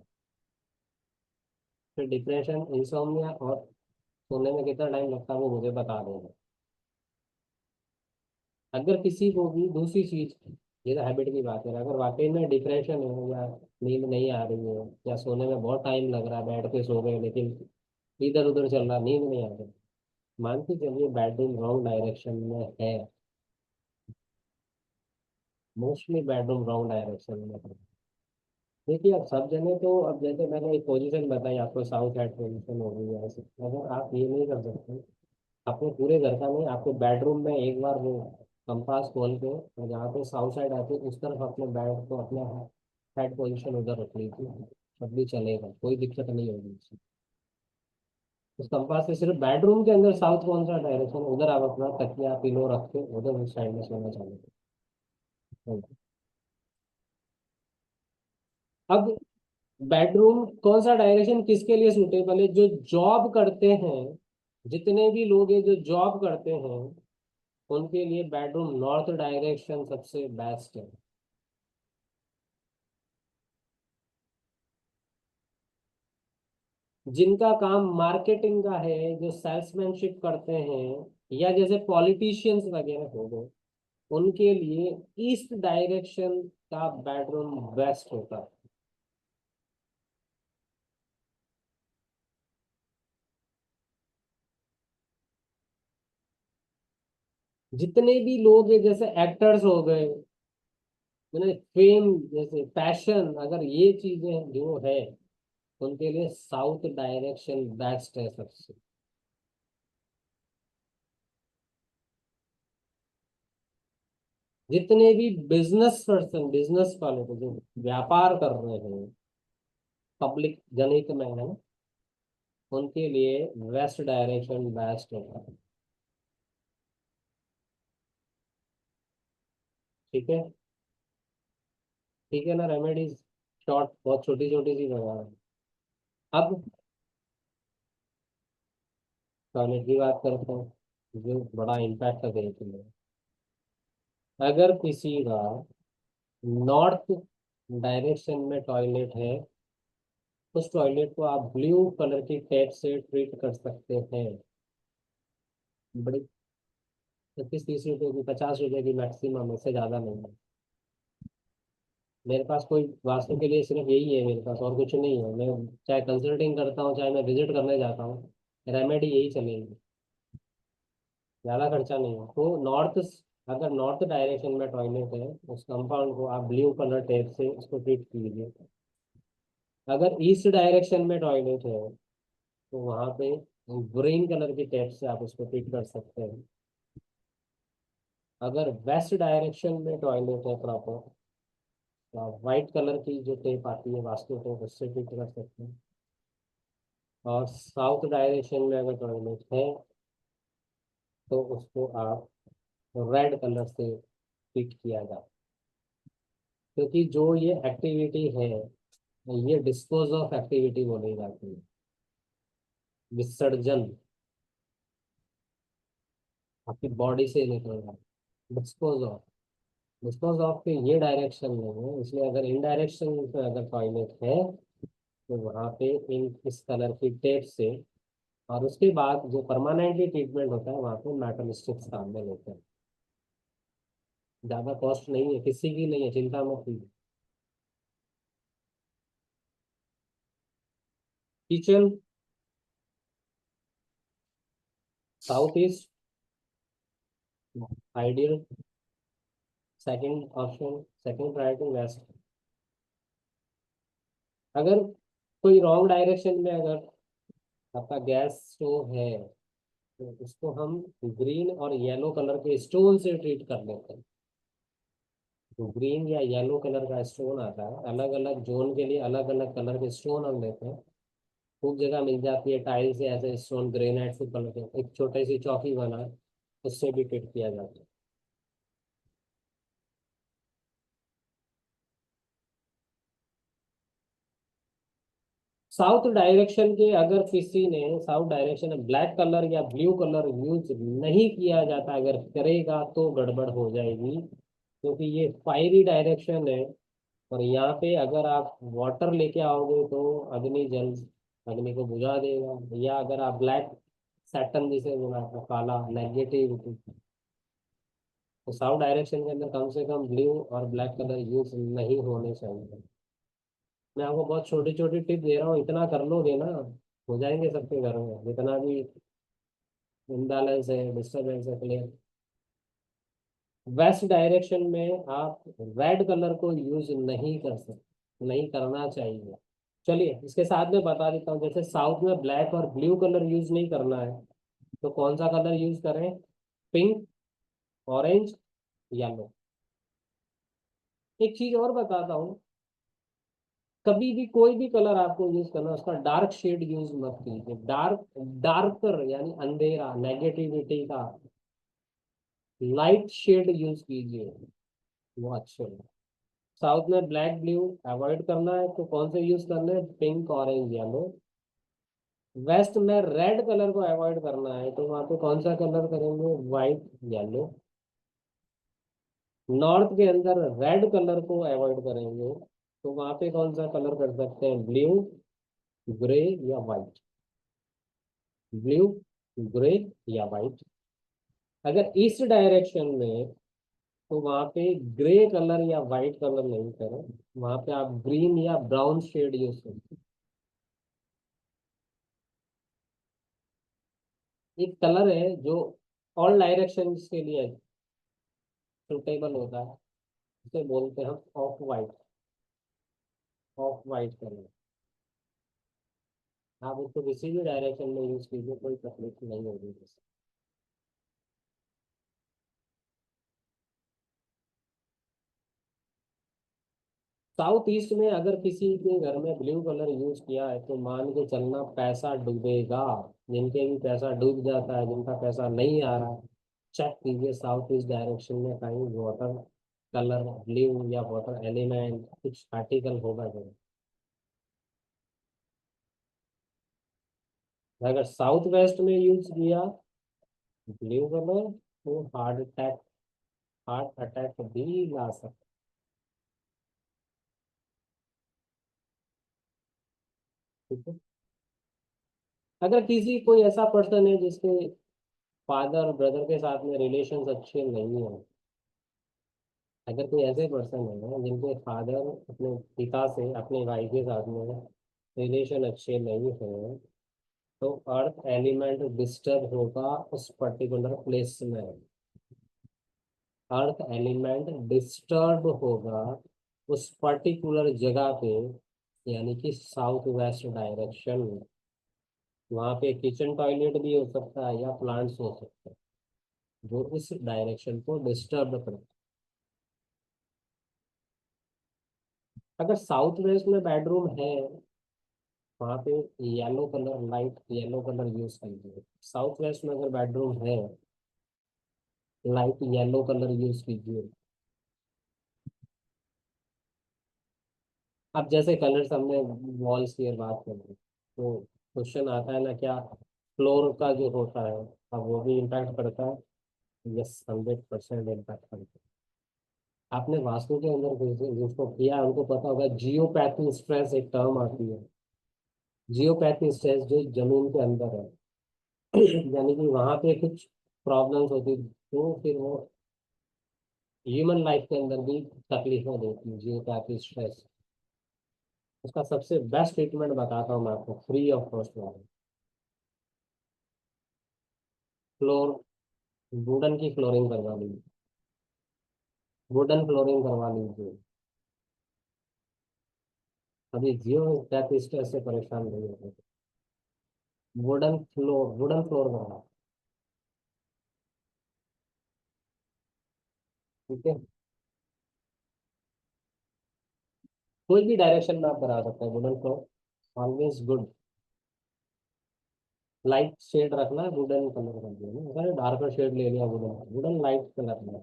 फिर डिप्रेशन, इंसोम्निया और सोने में कितना टाइम लगता है वो मुझे बता देगा। अगर किसी को भी दूसरी चीज, ये तो हैबिट की बात है, अगर वाकई में डिप्रेशन है, या नींद नहीं आ रही है, या सोने में बहुत टाइम लग रहा है, बैठ के सो गए लेकिन इधर उधर चल रहा, नींद नहीं आ रही, मान के चलिए बेडरूम रॉन्ग डायरेक्शन में है। मोस्टली बेडरूम रॉन्ग डायरेक्शन में है। देखिए अब सब जगह तो, अब जैसे मैंने एक पोजीशन बताई आपको, साउथ साइड पोजीशन हो गई है ऐसे, अगर आप ये नहीं कर सकते अपने पूरे घर का नहीं, आपके बेडरूम में एक बार वो कंपास खोल के और जहाँ पे साउथ साइड आती है उस तरफ अपने बेड को, अपना हेड पोजीशन उधर रख लीजिए, तब भी चलेगा, कोई दिक्कत नहीं होगी उससे। उस कंपास से सिर्फ बेडरूम के अंदर साउथ कौन सा डायरेक्शन, उधर आप अपना तकिया पिलो रख के उधर उस साइड में सोना चालू करें। अब बेडरूम कौन सा डायरेक्शन किसके लिए सूटेबल है, जो जॉब करते हैं, जितने भी लोग हैं जो जॉब करते हैं उनके लिए बेडरूम नॉर्थ डायरेक्शन सबसे बेस्ट है। जिनका काम मार्केटिंग का है, जो सेल्समैनशिप करते हैं, या जैसे पॉलिटिशियंस वगैरह हो गए, उनके लिए ईस्ट डायरेक्शन का बेडरूम बेस्ट होता है। जितने भी लोग हैं जैसे एक्टर्स हो गए, मैंने फेम, जैसे पैशन, अगर ये चीजें जो है उनके लिए साउथ डायरेक्शन बेस्ट है सबसे। जितने भी बिजनेस पर्सन, बिजनेस वाले को जो व्यापार कर रहे हैं, पब्लिक जनहित में है ना, उनके लिए वेस्ट डायरेक्शन बेस्ट होता है। ठीक है, ठीक है ना, रेमेडीज शॉर्ट, बहुत छोटी छोटी सी बता रहा हूँ। अब टॉयलेट की बात करते हैं, जो बड़ा इम्पैक्ट देती है। अगर किसी का नॉर्थ डायरेक्शन में टॉयलेट है, उस टॉयलेट को आप ब्लू कलर की टैप से ट्रीट कर सकते हैं। बड़ी 25-30 रुपए की, 50 रुपए की मैक्सिमम, इससे ज़्यादा नहीं है। मेरे पास कोई वास्तु के लिए सिर्फ यही है, मेरे पास और कुछ नहीं है। मैं चाहे कंसल्टिंग करता हूँ, चाहे मैं विजिट करने जाता हूँ, रेमेडी यही चलेगी, ज़्यादा खर्चा नहीं है। तो नॉर्थ, अगर नॉर्थ डायरेक्शन में टॉयलेट है, उस कंपाउंड को आप ब्लू कलर टेप से उसको ट्रीट कीजिए। अगर ईस्ट डायरेक्शन में टॉयलेट है तो वहाँ पे ग्रीन कलर की टेप से आप उसको ट्रीट कर सकते हैं। अगर वेस्ट डायरेक्शन में टॉयलेट है प्रॉपर, तो आप वाइट कलर की जो टेप आती है वास्तु टेप, उससे ट्रीट कर सकते हैं। और साउथ डायरेक्शन में अगर टॉयलेट है तो उसको आप रेड कलर से ट्रीट किया जाए, क्योंकि जो ये एक्टिविटी है ये डिस्पोज ऑफ एक्टिविटी बोली जाती है, विसर्जन आपकी बॉडी से निकल रहा है, डिस्पोज ऑफ। डिस्पोज ऑफ के ये डायरेक्शन में है, इसलिए अगर इन डायरेक्शन में अगर टॉयलेट है तो वहाँ पे इन इस कलर की टेप से, और उसके बाद जो परमानेंटली ट्रीटमेंट होता है वहाँ पे मेटल स्ट्रिप्स काम में लेते हैं। ज़्यादा कॉस्ट नहीं है, किसी की नहीं है, चिंता मत कीजिए। Kitchen south east ideal, second option, second priority west. अगर कोई रॉन्ग डायरेक्शन में अगर आपका गैस स्टोव है तो उसको हम ग्रीन और येलो कलर के स्टोन से ट्रीट कर लेते हैं। तो ग्रीन या येलो कलर का स्टोन आता है, अलग अलग जोन के लिए अलग अलग कलर के स्टोन हम लेते हैं। खूब जगह मिल जाती है टाइल से ऐसे स्टोन, ग्रेनाइट से कलर के, एक छोटी सी चौकी बना है, उससे भी ट्रीट किया जाता है। साउथ डायरेक्शन के, अगर किसी ने साउथ डायरेक्शन में ब्लैक कलर या ब्लू कलर यूज नहीं किया जाता, अगर करेगा तो गड़बड़ हो जाएगी, क्योंकि ये फायरी डायरेक्शन है। और यहाँ पे अगर आप वाटर लेके आओगे तो अग्नि जल, अग्नि को बुझा देगा। या अगर आप ब्लैक सैटन जिसे बोला था, काला नेगेटिविटी, तो साउथ डायरेक्शन के अंदर कम से कम ब्लू और ब्लैक कलर यूज नहीं होने चाहिए। मैं आपको बहुत छोटी छोटी टिप दे रहा हूँ, इतना कर लोगे ना, हो जाएंगे सबके घर में जितना भी इम्बैलेंस है, डिस्टर्बेंस है, क्लियर। वेस्ट डायरेक्शन में आप रेड कलर को यूज नहीं कर सकते। नहीं करना चाहिए। चलिए इसके साथ में बता देता हूँ, जैसे साउथ में ब्लैक और ब्लू कलर यूज नहीं करना है, तो कौन सा कलर यूज करें? Pink, orange, yellow. एक चीज और बताता हूँ, कभी भी कोई भी कलर आपको यूज करना है, उसका डार्क शेड यूज मत कीजिए। डार्कर यानी अंधेरा, नेगेटिविटी का लाइट शेड यूज कीजिए, वो अच्छे हैं। साउथ में ब्लैक ब्लू अवॉइड करना है, तो कौन से यूज करने हैं? Pink, orange, yellow. वेस्ट में रेड कलर को अवॉइड करना है, तो वहां पे कौन सा कलर करेंगे? White, yellow. नॉर्थ के अंदर रेड कलर को अवॉइड करेंगे, तो वहां पे कौन सा कलर कर सकते हैं? ब्लू, ग्रे या व्हाइट। ब्लू, ग्रे या व्हाइट। अगर ईस्ट डायरेक्शन में, तो वहां पे ग्रे कलर या व्हाइट कलर नहीं करें, वहां पे आप ग्रीन या ब्राउन शेड यूज करें। एक कलर है जो ऑल डायरेक्शन के लिए सुटेबल होता है, उसे बोलते हैं of white. Of white colour आप उसको किसी भी डायरेक्शन में यूज कीजिए, कोई तकलीफ नहीं होगी। साउथ ईस्ट में अगर किसी के घर में ब्लू कलर यूज किया है, तो मान के चलना पैसा डूबेगा। जिनके भी पैसा डूब जाता है, जिनका पैसा नहीं आ रहा है, चेक कीजिए साउथ ईस्ट डायरेक्शन में कहीं वाटर कलर ब्लू या वाटर एलिमेंट कुछ आर्टिकल होगा जरूर। अगर साउथ वेस्ट में यूज किया ब्लू कलर, तो हार्ट अटैक भी ला सकता है, ठीक है। अगर किसी कोई ऐसा पर्सन है जिसके फादर ब्रदर के साथ में रिलेशंस अच्छे नहीं है, अगर कोई ऐसे पर्सन है जिनके फादर अपने पिता से अपने भाई के साथ में रिलेशन अच्छे नहीं है, तो अर्थ एलिमेंट डिस्टर्ब होगा उस पर्टिकुलर प्लेस में। अर्थ एलिमेंट डिस्टर्ब होगा उस पर्टिकुलर जगह पे, यानी कि साउथ वेस्ट डायरेक्शन में। वहाँ पे किचन टॉयलेट भी हो सकता है या प्लांट्स हो सकते हैं जो इस डायरेक्शन को डिस्टर्ब करते हैं। अगर साउथ वेस्ट में बेडरूम है, वहाँ पे yellow colour, light yellow colour use कीजिए। साउथ वेस्ट में अगर बेडरूम है, लाइट येलो कलर यूज कीजिए। अब जैसे कलर्स हमने वॉल्स की बात कर रहे, तो क्वेश्चन आता है ना, क्या फ्लोर का जो होता है, अब वो भी इम्पैक्ट करता है? यस, 100% इम्पैक्ट करता है। आपने वास्तु के अंदर जिसको किया है, उनको पता होगा जियोपैथी स्ट्रेस एक टर्म आती है। जियोपैथी स्ट्रेस जो जमीन के अंदर है यानी कि वहां पे कुछ प्रॉब्लम्स होती, तो फिर वो ह्यूमन लाइफ के अंदर भी तकलीफें देती है जियोपैथी स्ट्रेस। उसका सबसे बेस्ट ट्रीटमेंट बताता हूँ मैं आपको, फ्री ऑफ कॉस्ट वाला। फ्लोर, वुडन की फ्लोरिंग करवा लीजिए, वुडन फ्लोरिंग करवा लीजिए। अभी जियोपैथी स्ट्रेस से परेशान नहीं होते। वुडन फ्लोर करवा, ठीक है। कोई भी डायरेक्शन में आप करा सकते हैं wooden floor, always good. Light shade रखना है, वुडन कलर कर दिया ना, डार्कर शेड ले लिया, वुडन वुडन लाइट कलर में।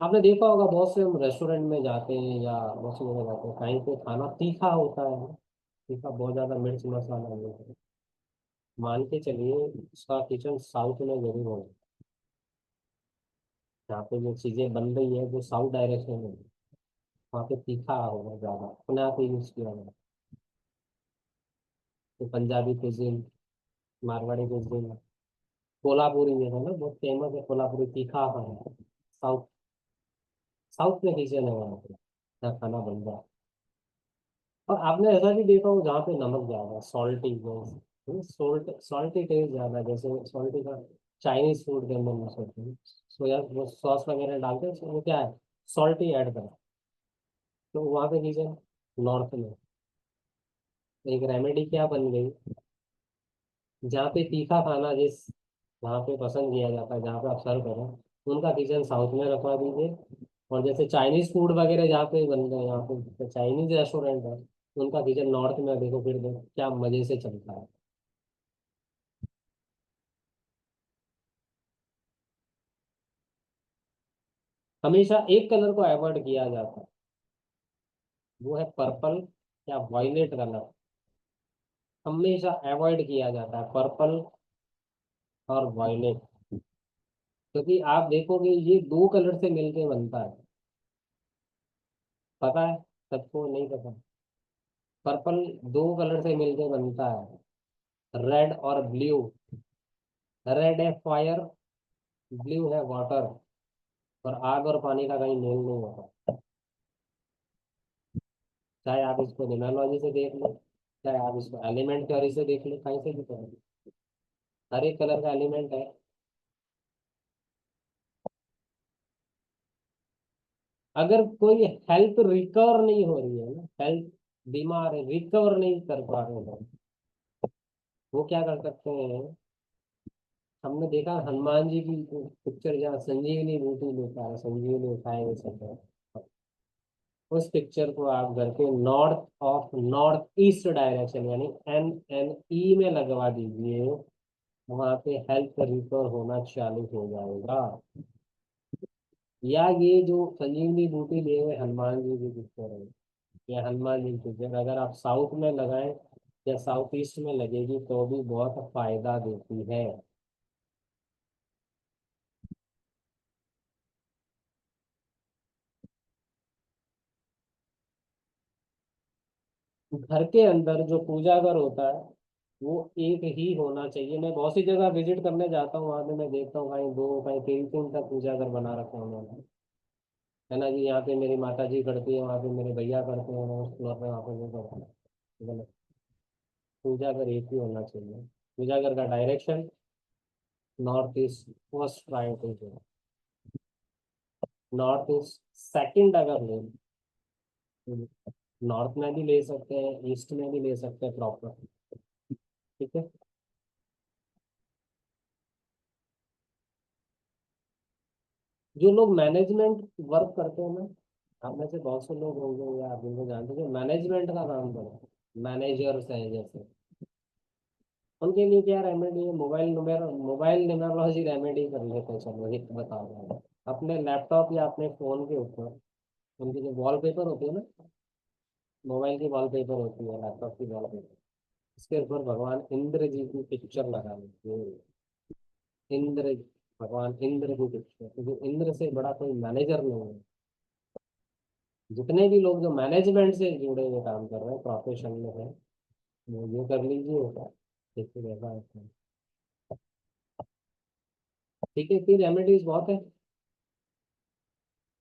आपने देखा होगा बहुत से हम रेस्टोरेंट में जाते हैं या बहुत सी जगह जाते हैं, कहीं पे खाना तीखा होता है, तीखा बहुत ज्यादा मिर्च मसाला होता है। मान के चलिए उसका किचन साउथ में जरूर होगा, जहाँ पे जो चीजें बन रही है जो साउथ डायरेक्शन में, वहाँ पे तीखा होगा ज्यादा, अपने आप ही यूज किया जाएगा। तो पंजाबी कुजिन, मारवाड़ी कुजिन, कोल्हापुरी जो है ना बहुत फेमस है, कोल्हापुरी तीखा है। साउथ साउथ में किचन है वहाँ पे, जहाँ खाना बन रहा है। और आपने ऐसा भी देखा हो जहाँ पे नमक ज्यादा, सॉल्टी, सॉल्टी टेस्ट ज्यादा, जैसे सॉल्टी का चाइनीज फूड के अंदर यूज होते हैं, सोया वो सॉस वगैरह डालते हैं, उसमें वो क्या है, सॉल्टी ऐड करते हैं। तो वहाँ पे किचन नॉर्थ में। एक रेमेडी क्या बन गई, जहाँ पे तीखा खाना जिस वहाँ पे पसंद किया जाता है, जहाँ पे आप सर्व करें, उनका किचन साउथ में रखवा दीजिए। और जैसे चाइनीज फूड वगैरह जहाँ पे बन रहे हैं, यहाँ पे चाइनीज रेस्टोरेंट है, उनका किचन नॉर्थ में, देखो फिर देखो क्या मजे से चलता है। हमेशा एक कलर को अवॉइड किया जाता है, वो है पर्पल या वायलेट कलर। हमेशा अवॉइड किया जाता है पर्पल और वायलेट, क्योंकि आप देखोगे ये दो कलर से मिलके बनता है। पता है सबको? नहीं पता? पर्पल दो कलर से मिलके बनता है, रेड और ब्लू। रेड है फायर, ब्लू है वाटर। और आग और पानी का कहीं मेल नहीं होता। चाहे आप इसको न्यूमेरोलॉजी से देख लो, चाहे आप इसको एलिमेंट थ्योरी से देख लो, कहीं से भी करो, हर एक कलर का एलिमेंट है। अगर कोई हेल्थ रिकवर नहीं हो रही है ना, हेल्थ बीमार है, रिकवर नहीं कर पा रहे हैं, वो क्या कर सकते हैं? हमने देखा हनुमान जी की पिक्चर, जहाँ संजीवनी बूटी लेता है, संजीवनी उठाए हुए सब है, उस पिक्चर को आप घर के नॉर्थ ईस्ट डायरेक्शन यानी NNE में लगवा दीजिए। वहां पे हेल्थ रिकवर होना चालू हो जाएगा। या ये जो संजीवनी बूटी लिए हुए हनुमान जी की पिक्चर है, या हनुमान जी की पिक्चर अगर आप साउथ में लगाएं या साउथ ईस्ट में लगेगी तो भी बहुत फायदा देती है। घर के अंदर जो पूजा घर होता है वो एक ही होना चाहिए। मैं बहुत सी जगह विजिट करने जाता हूँ, वहां पे मैं देखता हूँ कहीं दो कहीं तीन तीन तक पूजा घर बना रखा है उन्होंने। है ना जी, यहाँ पे मेरी माता जी करती है, वहाँ पे मेरे भैया करते हैं, उस फ्लोर पे वहाँ पे वो करते हैं। गलत। पूजा घर एक ही होना चाहिए। पूजा घर का direction north east first priority है। नॉर्थ ईस्ट सेकंड अगर ले, नॉर्थ में भी ले सकते हैं, ईस्ट में भी ले सकते हैं प्रॉपर। ठीक है। जो लोग मैनेजमेंट वर्क करते हैं ना, आप में से बहुत से लोग होंगे या आप जिनको जानते हैं जो मैनेजमेंट का काम करते हैं, मैनेजर्स हैं जैसे, उनके लिए क्या रेमेडी है? मोबाइल न्यूमेरोलॉजी रेमेडी कर लेते हैं। चलो एक बता रहा हूँ। अपने लैपटॉप या अपने फोन के ऊपर उनकी जो वॉलपेपर होती है ना, मोबाइल की वॉलपेपर होती है, लैपटॉप की वॉलपेपर, इसके ऊपर भगवान इंद्र जी की पिक्चर लगा लीजिए। इंद्र, भगवान इंद्र की पिक्चर, क्योंकि इंद्र से बड़ा कोई मैनेजर नहीं है। जितने भी लोग जो मैनेजमेंट से जुड़े हुए काम कर रहे हैं, प्रोफेशन में है, वो ये कर लीजिए होता है। देखिए कैसा होता है। ठीक है, फिर रेमेडीज बहुत है,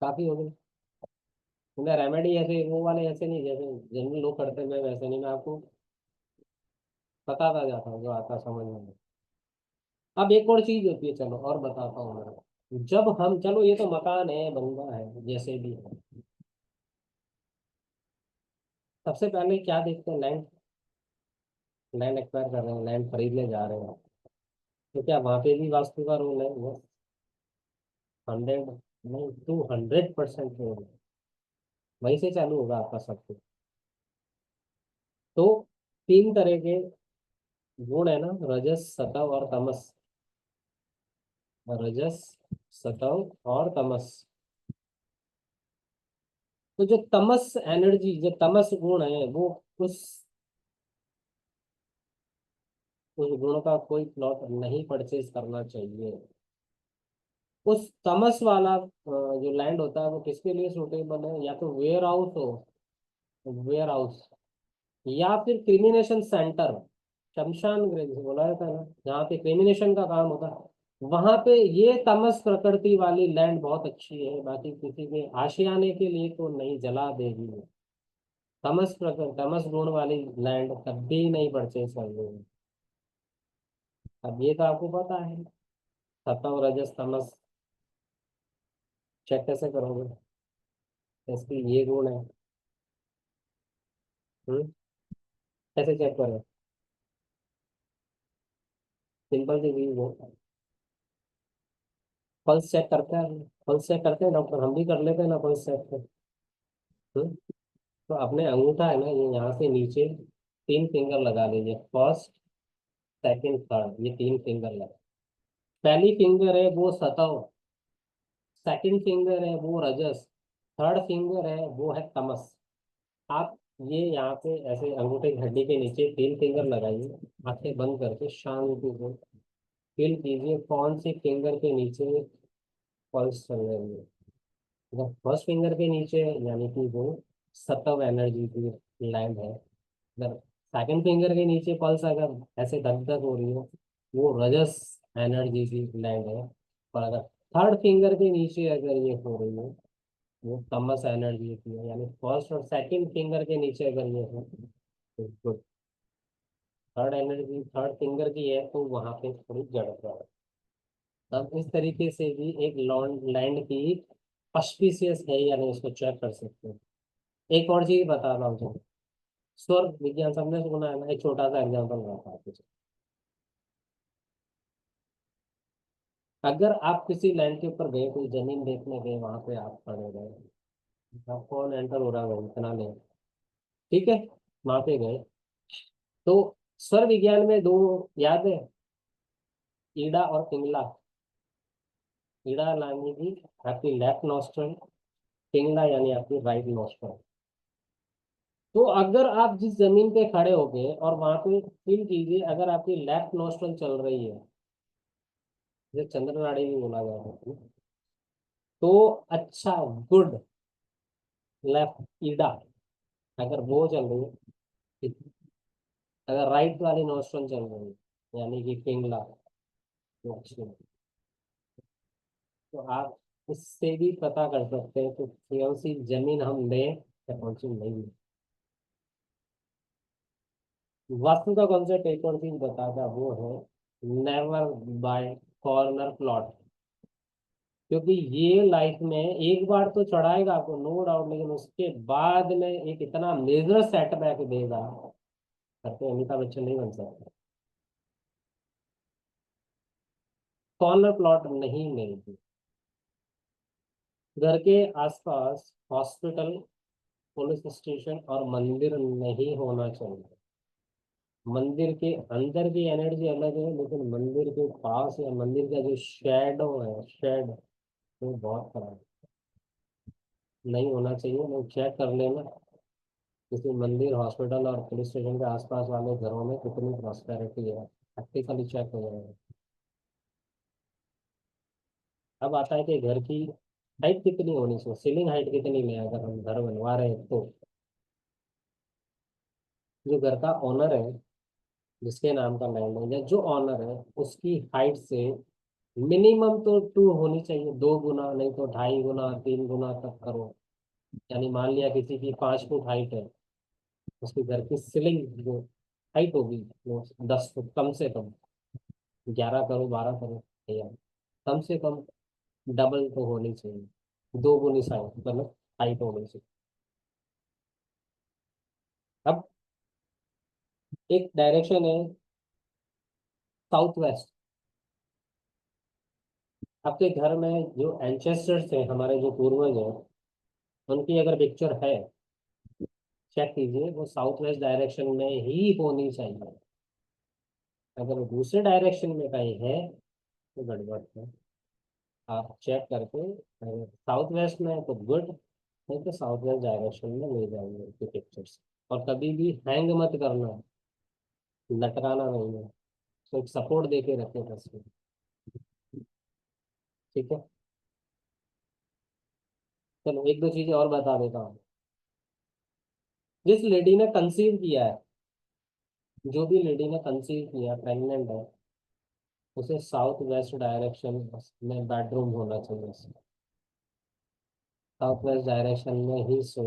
काफी हो गई। मतलब रेमेडी ऐसे वो वाले ऐसे नहीं जैसे जनरल लोग करते हैं, मैं वैसे नहीं, मैं आपको बताता जाता हूँ जो आता समझ में। अब एक और चीज होती है, चलो और बताता हूँ मैं। जब हम, चलो ये तो मकान है, बंगला है, जैसे भी है, सबसे पहले क्या देखते हैं? लैंड। लैंड एक्वायर कर रहे हैं, लैंड खरीदने जा रहे हैं, तो क्या वहां पे भी वास्तु का रोल है? वो 100 नहीं, 200% रोल है। वहीं से चालू होगा आपका सब कुछ। तो तीन तरह के गुण है ना, रजस सतव और तमस। रजस, सतव और तमस। तो जो तमस एनर्जी, जो तमस गुण है, वो उस उस गुण का कोई प्लॉट नहीं परचेज करना चाहिए। उस तमस वाला जो लैंड होता है वो किसके लिए सूटेबल है? या तो वेयर हाउस हो, वेयर हाउस, या फिर क्रिमिनेशन सेंटर, शमशान गृह जिसे बोला जाता है ना, जहाँ पे क्रिमिनेशन का काम होता है, वहां पे ये तमस प्रकृति वाली लैंड बहुत अच्छी है। बाकी किसी के आशियाने के लिए तो नहीं, जला देगी वो। तमस गुण वाली लैंड कभी नहीं परचेज करनी है। अब ये तो आपको पता है, सतव रजस तमस चेक कैसे करोगे? इसकी ये गुण है, कैसे चेक करें? सिंपल सी चीज है, पल्स चेक करते हैं, पल्स चेक करते हैं डॉक्टर, हम भी कर लेते हैं ना पल्स चेक तो। तो अपने अंगूठा है ना, ये यहाँ से नीचे 3 फिंगर लगा लीजिए, फर्स्ट सेकंड थर्ड, ये 3 फिंगर लगा। पहली फिंगर है वो सतव, सेकंड फिंगर है वो रजस, थर्ड फिंगर है वो है तमस। आप ये यहाँ पे ऐसे अंगूठे की हड्डी के नीचे 3 फिंगर लगाइए, आंखें बंद करके शांति से फील कीजिए कौन सी फिंगर के नीचे पल्स चल रही है। अगर फर्स्ट फिंगर के नीचे है, यानी कि वो सतव एनर्जी की लैंड है। अगर सेकंड फिंगर के नीचे पल्स अगर ऐसे धक धक हो रही है, वो रजस एनर्जी की लैंड है। और अगर थर्ड फिंगर के नीचे अगर ये हो रही है, वो तमस एनर्जी की है। यानी फर्स्ट और सेकंड फिंगर के नीचे अगर ये है तो थर्ड एनर्जी थर्ड फिंगर की है, तो वहां पे थोड़ी जड़ता है। तब इस तरीके से भी एक लैंड की ऑस्पिशियस है या नहीं उसको चेक कर सकते हैं। एक और चीज बता रहा हूँ, स्वर विज्ञान सबने सुना है ना, एक छोटा सा एग्जाम्पल बताता हूँ कुछ। अगर आप किसी लैंड के ऊपर गए, कोई जमीन देखने गए, वहां पे आप खड़े गए, आप कौन एंटर हो रहा है इतना नहीं, ठीक है, वहां पे गए, तो स्वर विज्ञान में दो याद है, ईड़ा और पिंगला। ईड़ा यानी कि आपकी लेफ्ट नॉस्ट्रल, पिंगला यानी आपकी राइट नॉस्ट्रल। तो अगर आप जिस जमीन पे खड़े हो गए और वहां पे फील कीजिए, अगर आपकी लेफ्ट नॉस्ट्रल चल रही है, जिसे चंद्र नाड़ी भी बोला जाता है, तो अच्छा, गुड, लेफ्ट ईड़ा अगर वो चल रही है, ठीक है। अगर राइट वाली नॉस्ट्रल चल रही है, यानी कि पिंगला, तो अच्छी है। तो आप इससे भी पता कर सकते हैं कि कौन सी जमीन हम लें या कौन सी नहीं लें। वास्तु का कॉन्सेप्ट एक और चीज बताता, वो है नेवर बाय कॉर्नर प्लॉट। क्योंकि ये लाइफ में एक बार तो चढ़ाएगा आपको, नो डाउट, लेकिन उसके बाद में एक इतना मेजर सेटबैक देगा, करते अमिताभ बच्चन नहीं बन सकता। कॉर्नर प्लॉट नहीं मिलेगी। घर के आसपास हॉस्पिटल, पुलिस स्टेशन और मंदिर नहीं होना चाहिए। मंदिर के अंदर की एनर्जी अलग है, लेकिन मंदिर के पास या मंदिर का जो शेडो है, शेड, वो बहुत खराब है। नहीं होना चाहिए। लोग चेक कर लेना किसी मंदिर, हॉस्पिटल और पुलिस स्टेशन के आसपास वाले घरों में कितनी प्रॉस्पेरिटी है, प्रैक्टिकली चेक हो जाएगा। अब आता है कि घर की हाइट कितनी होनी चाहिए, सीलिंग हाइट कितनी में अगर हम घर बनवा रहे हैं, तो जो घर का ओनर है, जिसके नाम का लैंड है, या जो ऑनर है, उसकी हाइट से मिनिमम तो 2 होनी चाहिए, 2 गुना, नहीं तो 2.5 गुना, 3 गुना तक करो। यानी मान लिया किसी की 5 फुट हाइट है, उसके घर की सीलिंग जो हाइट होगी वो 10 फुट, कम से कम 11 करो, 12 करो, या कम से कम डबल तो होनी चाहिए, 2 गुनी साइड मतलब हाइट होनी चाहिए। अब एक डायरेक्शन है साउथ वेस्ट। आपके घर में जो एंसेस्टर्स हैं, हमारे जो पूर्वज हैं, उनकी अगर पिक्चर है, चेक कीजिए, वो साउथ वेस्ट डायरेक्शन में ही होनी चाहिए। अगर वो दूसरे डायरेक्शन में कहीं है तो गड़बड़ है। आप चेक करके, साउथ वेस्ट में है तो गुड, नहीं तो साउथ वेस्ट डायरेक्शन में ले जाएंगे उनकी पिक्चर्स। और कभी भी हैंग मत करना, लटकाना नहीं है, तो एक सपोर्ट दे के रखें तस्वीर, ठीक है। चलो एक दो चीजें और बता देता हूँ। जिस लेडी ने कंसीव किया है, जो भी लेडी ने कंसीव किया, प्रेग्नेंट है, उसे साउथ वेस्ट डायरेक्शन में बेडरूम होना चाहिए। साउथ वेस्ट डायरेक्शन में ही सो,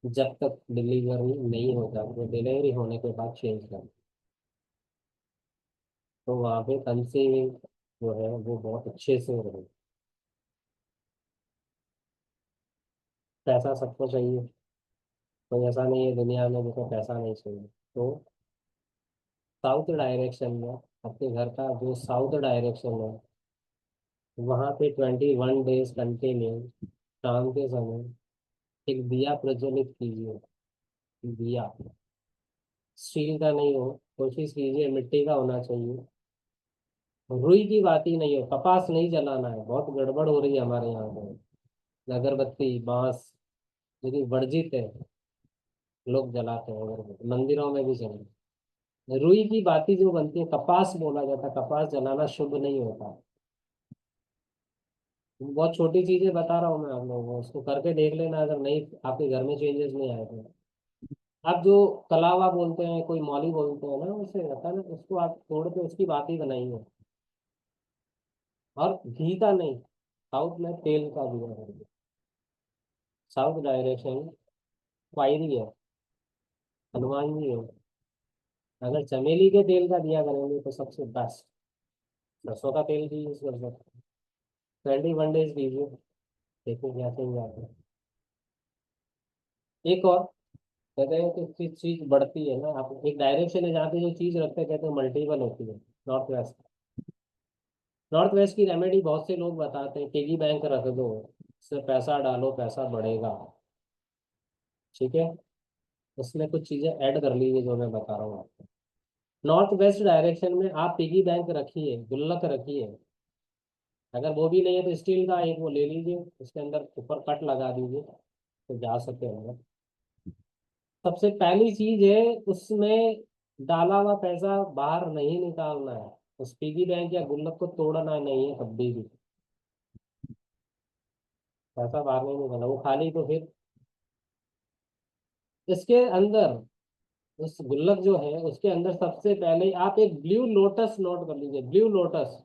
जब तक डिलीवरी नहीं हो जाती, डिलीवरी होने के बाद चेंज कर, तो वहाँ पे कंसीविंग जो है वो बहुत अच्छे से रहे। पैसा सबको चाहिए, कोई ऐसा नहीं है दुनिया में जिसको पैसा नहीं चाहिए। तो साउथ डायरेक्शन में, आपके घर का जो साउथ डायरेक्शन है, वहाँ पे 21 डेज कंटिन्यू शाम के समय एक दिया प्रज्वलित कीजिए। दिया स्टील का नहीं हो, कोशिश कीजिए मिट्टी का होना चाहिए। रुई की बाती नहीं हो, कपास नहीं जलाना है, बहुत गड़बड़ हो रही है हमारे यहाँ पे। अगरबत्ती बांस यदि वर्जित है, लोग जलाते हैं अगरबत्ती, मंदिरों में भी चले। रुई की बाती जो बनती है, कपास बोला जाता है, कपास जलाना शुभ नहीं होता। बहुत छोटी चीजें बता रहा हूँ मैं आप लोगों को, उसको करके देख लेना अगर नहीं आपके घर में चेंजेस नहीं आए तो। आप जो कलावा बोलते हैं, कोई मौली बोलते हैं ना, उसे रहता है ना, उसको आप तोड़ के उसकी बाती बनाइए। और घी का नहीं, साउथ में तेल का दिया करिए। साउथ डायरेक्शन पायरी है, हनुमान जी है। अगर चमेली के तेल का दिया करेंगे तो सबसे बेस्ट। सरसों का तेल भी यूज कर सकते हैं। 21 डेज दीजिए, देखो क्या चेंज आता है। एक और कहते हैं कि चीज बढ़ती है ना, आप एक डायरेक्शन है जहाँ पे जो चीज रखते हैं, कहते हैं मल्टीपल होती है। नॉर्थ वेस्ट, नॉर्थ वेस्ट की रेमेडी बहुत से लोग बताते हैं, पिगी बैंक रख दो, उससे पैसा डालो, पैसा बढ़ेगा। ठीक है, उसमें कुछ चीजें ऐड कर लीजिए जो मैं बता रहा हूँ आपको। नॉर्थ वेस्ट डायरेक्शन में आप पिगी बैंक रखिए, गुल्लक रखिए। अगर वो भी नहीं है तो स्टील का एक वो ले लीजिए, उसके अंदर ऊपर कट लगा दीजिए तो जा सके अंदर। सबसे पहली चीज है, उसमें डाला हुआ पैसा बाहर नहीं निकालना है। उस पिगी बैंक या गुल्लक को तोड़ना नहीं है कभी भी। पैसा बाहर नहीं निकालना, वो खाली तो फिर इसके अंदर, उस गुल्लक जो है उसके अंदर सबसे पहले आप एक ब्लू लोटस नोट कर लीजिए। ब्लू लोटस,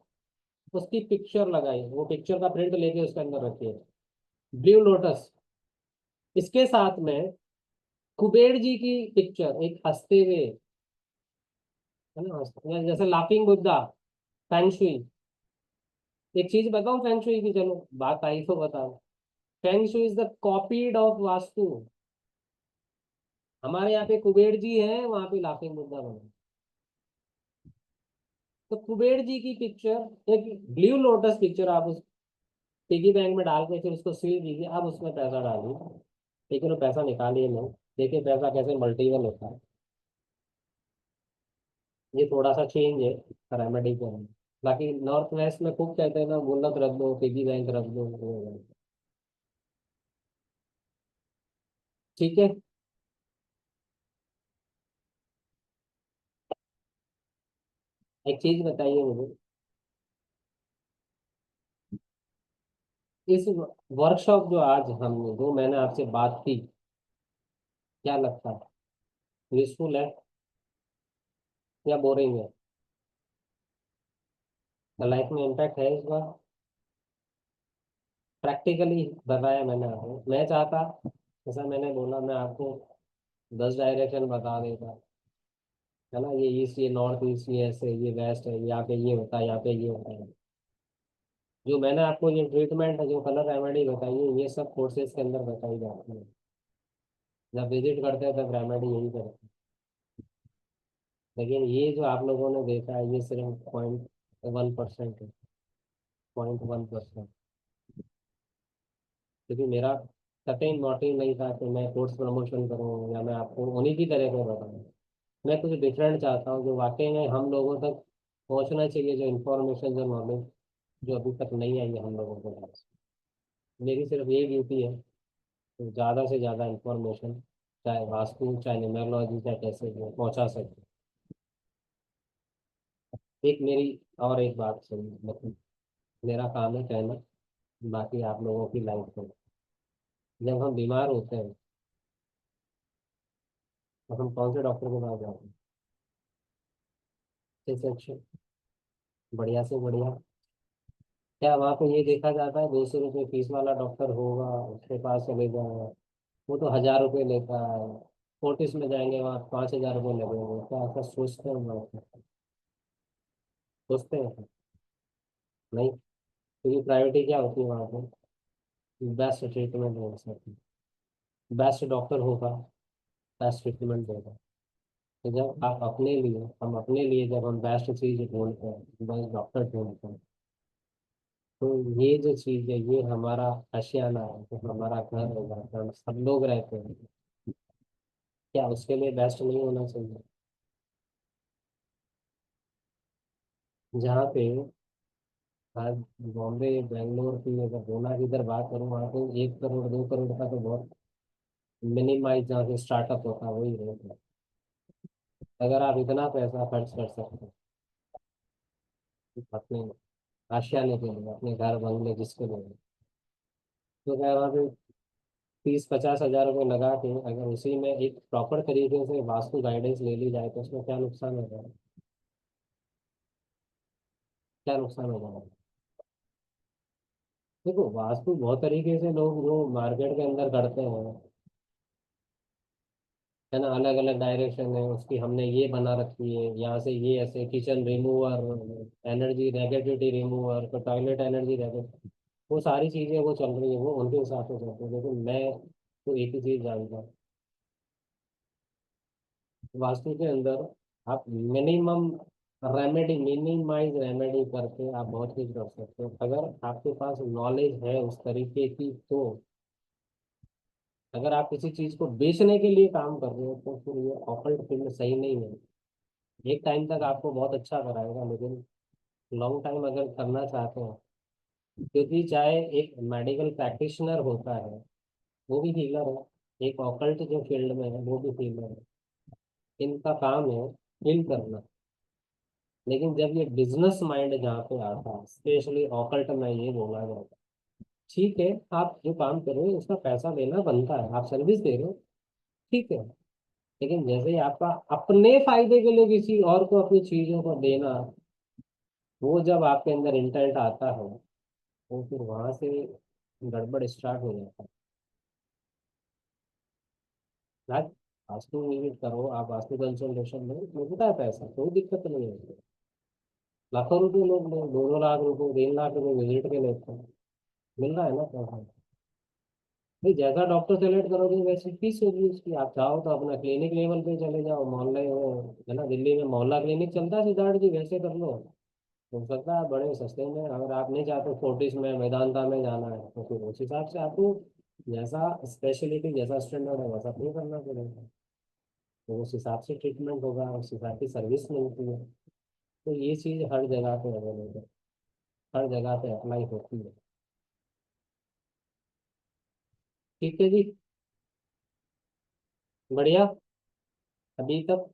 उसकी पिक्चर लगाइए, वो पिक्चर का प्रिंट लेके उसके अंदर रखिए। Blue lotus. इसके साथ में कुबेर जी की पिक्चर, एक हंसते हुए, है ना, जैसे लाफिंग बुद्धा। फेंगशुई, एक चीज बताऊं फेंगशुई की, चलो बात आई तो बताओ। Feng shui is the copied of vastu. हमारे यहाँ पे कुबेर जी हैं, वहां पे लाफिंग बुद्धा बना। तो कुबेर जी की पिक्चर, एक ब्लू लोटस पिक्चर आप उस पिगी बैंक में डाल के फिर उसको सील दीजिए। अब उसमें पैसा डालिए, लेकिन वो पैसा निकालिए नहीं। देखिए पैसा कैसे मल्टीपल होता है। ये थोड़ा सा चेंज है रेमेडी के अंदर। बाकी नॉर्थ वेस्ट में खूब कहते हैं ना, गुल्लक रख दो, पिगी बैंक रख दो, ठीक है। एक चीज बताइए मुझे, इस वर्कशॉप जो आज हमने, जो मैंने आपसे बात की, क्या लगता है, यूजफुल है या बोरिंग है? लाइफ में इम्पैक्ट है इस बार? प्रैक्टिकली बताया मैंने आपको। मैं चाहता, जैसा मैंने बोला, मैं आपको 10 डायरेक्शन बता देता, है ना, ये ईस्ट, ये नॉर्थ ईस्ट, ये ऐसे, ये वेस्ट है, यहाँ पे ये होता है, यहाँ पे ये होता है। जो मैंने आपको ये ट्रीटमेंट है, जो कलर रेमेडी बताई है, ये सब कोर्सेज के अंदर बताई जाती है। जब विजिट करते हैं तब रेमेडी यही करते हैं। लेकिन ये जो आप लोगों ने देखा है, ये सिर्फ 0.1% है। 0.1%। क्योंकि मेरा कतई मोटिव नहीं था कि मैं कोर्स प्रमोशन करूँ या मैं आपको उन्हीं की तरह का बताऊँ। मैं कुछ डिफरेंट चाहता हूँ, जो वाकई में हम लोगों तक पहुँचना चाहिए, जो इन्फॉर्मेशन, जो नॉलेज जो अभी तक नहीं आई है हम लोगों के पास। मेरी सिर्फ यही ड्यूटी है, तो ज़्यादा से ज़्यादा इन्फॉर्मेशन, चाहे वास्तु, चाहे न्यूमरोलॉजी, चाहे कैसे भी हो, पहुँचा सके। एक मेरी और एक बात सुनिए, मतलब मेरा काम है कहना, बाकी आप लोगों की लाइफ में। जब हम बीमार होते हैं तो हम कौन से डॉक्टर के पास जाते हैं? सबसे अच्छे, बढ़िया से बढ़िया। क्या वहाँ पे ये देखा जाता है 200 रुपये फीस वाला डॉक्टर होगा, उसके पास चले जाएगा, वो तो 1000 रुपये लेता है। फोर्टिस में जाएंगे, वहाँ 5000 रुपये लगेंगे। क्या ऐसा सोचते हैं वहाँ पे? सोचते हैं? नहीं। क्योंकि प्रायोरिटी क्या होती है वहाँ पे? बेस्ट ट्रीटमेंट हो सकती, बेस्ट डॉक्टर होगा, बेस्ट ट्रीटमेंट देगा। तो जब आप अपने लिए, हम अपने लिए जब हम बेस्ट चीज़ ढूंढते हैं, बेस्ट डॉक्टर ढूंढते हैं, तो ये जो चीज़ है ये हमारा आशियाना है, जो हमारा घर है, जहाँ पे हम सब लोग रहते हैं, क्या उसके लिए बेस्ट नहीं होना चाहिए? जहाँ पे आज बॉम्बे बेंगलोर की अगर होना की इधर बात करूँ, वहाँ पे 1 करोड़ 2 करोड़ का तो बहुत मिनिमाइज जहाँ से स्टार्टअप होता है वही रेट है। अगर आप इतना पैसा खर्च कर सकते हैं अपने आशियाने के लिए, अपने घर बंगले जिसके लिए, तो क्या वहाँ पे 30-50 हज़ार रुपये लगा के अगर उसी में एक प्रॉपर तरीके से वास्तु गाइडेंस ले ली जाए तो उसमें क्या नुकसान हो जाएगा? क्या नुकसान हो जाएगा? देखो, वास्तु बहुत तरीके से लोग जो मार्केट के अंदर करते हैं, है ना, अलग अलग डायरेक्शन है उसकी, हमने ये बना रखी है, यहाँ से ये ऐसे kitchen remover, energy negativity remover, तो टॉयलेट एनर्जी नेगेटिव, वो सारी चीज़ें वो चल रही है, वो उनके हिसाब से चलती है। लेकिन मैं तो एक ही चीज़ जानता हूँ, वास्तु के अंदर आप मिनिमम रेमेडी, मिनिमाइज रेमेडी करके आप बहुत कुछ कर सकते हो। अगर आपके पास नॉलेज है उस तरीके की, तो अगर आप किसी चीज़ को बेचने के लिए काम कर रहे हो तो फिर ये ऑकल्ट फील्ड सही नहीं है। एक टाइम तक आपको बहुत अच्छा कराएगा, लेकिन लॉन्ग टाइम अगर करना चाहते हो, क्योंकि चाहे एक मेडिकल प्रैक्टिशनर होता है वो भी हीलर है, एक ऑकल्ट जो फील्ड में है वो भी हीलर है, इनका काम है हील करना। लेकिन जब ये बिजनेस माइंड जहाँ पे आता है, स्पेशली ऑकल्ट में ये बोला जाता है, ठीक है आप जो काम कर रहे हो उसका पैसा देना बनता है, आप सर्विस दे रहे हो, ठीक है, लेकिन जैसे ही आपका अपने फायदे के लिए किसी और को अपनी चीजों को देना, वो जब आपके अंदर इंटेंट आता है, तो फिर वहां से गड़बड़ स्टार्ट हो जाता है। आज वास्तु विजिट करो, आप वास्तु कंसल्टेशन में मिलता है पैसा, कोई दिक्कत नहीं है। लाखों रुपए लोग ले, 2-2 लाख रुपए 3 लाख रुपए विजिट के लेते हैं, मिल रहा है ना पैसा। नहीं, जैसा डॉक्टर सेलेक्ट करोगे वैसी फीस होगी उसकी। आप चाहो तो अपना क्लिनिक लेवल पे चले जाओ, मोहल्ले में, है ना, दिल्ली में मोहल्ला क्लिनिक चलता है सिद्धार्थ जी, वैसे कर लो, हो सकता है बड़े सस्ते में। अगर आप नहीं चाहते फोर्टिस में वेदांता में जाना है, तो फिर उस हिसाब से आपको जैसा स्पेशलिटी जैसा स्टैंडर्ड है वैसा पे करना पड़ेगा, तो उस हिसाब से ट्रीटमेंट होगा, उस हिसाब की सर्विस मिलती है। तो ये चीज़ हर जगह पे अवेलेबल, हर जगह पे अप्लाई होती है। ठीक है जी, बढ़िया। अभी तक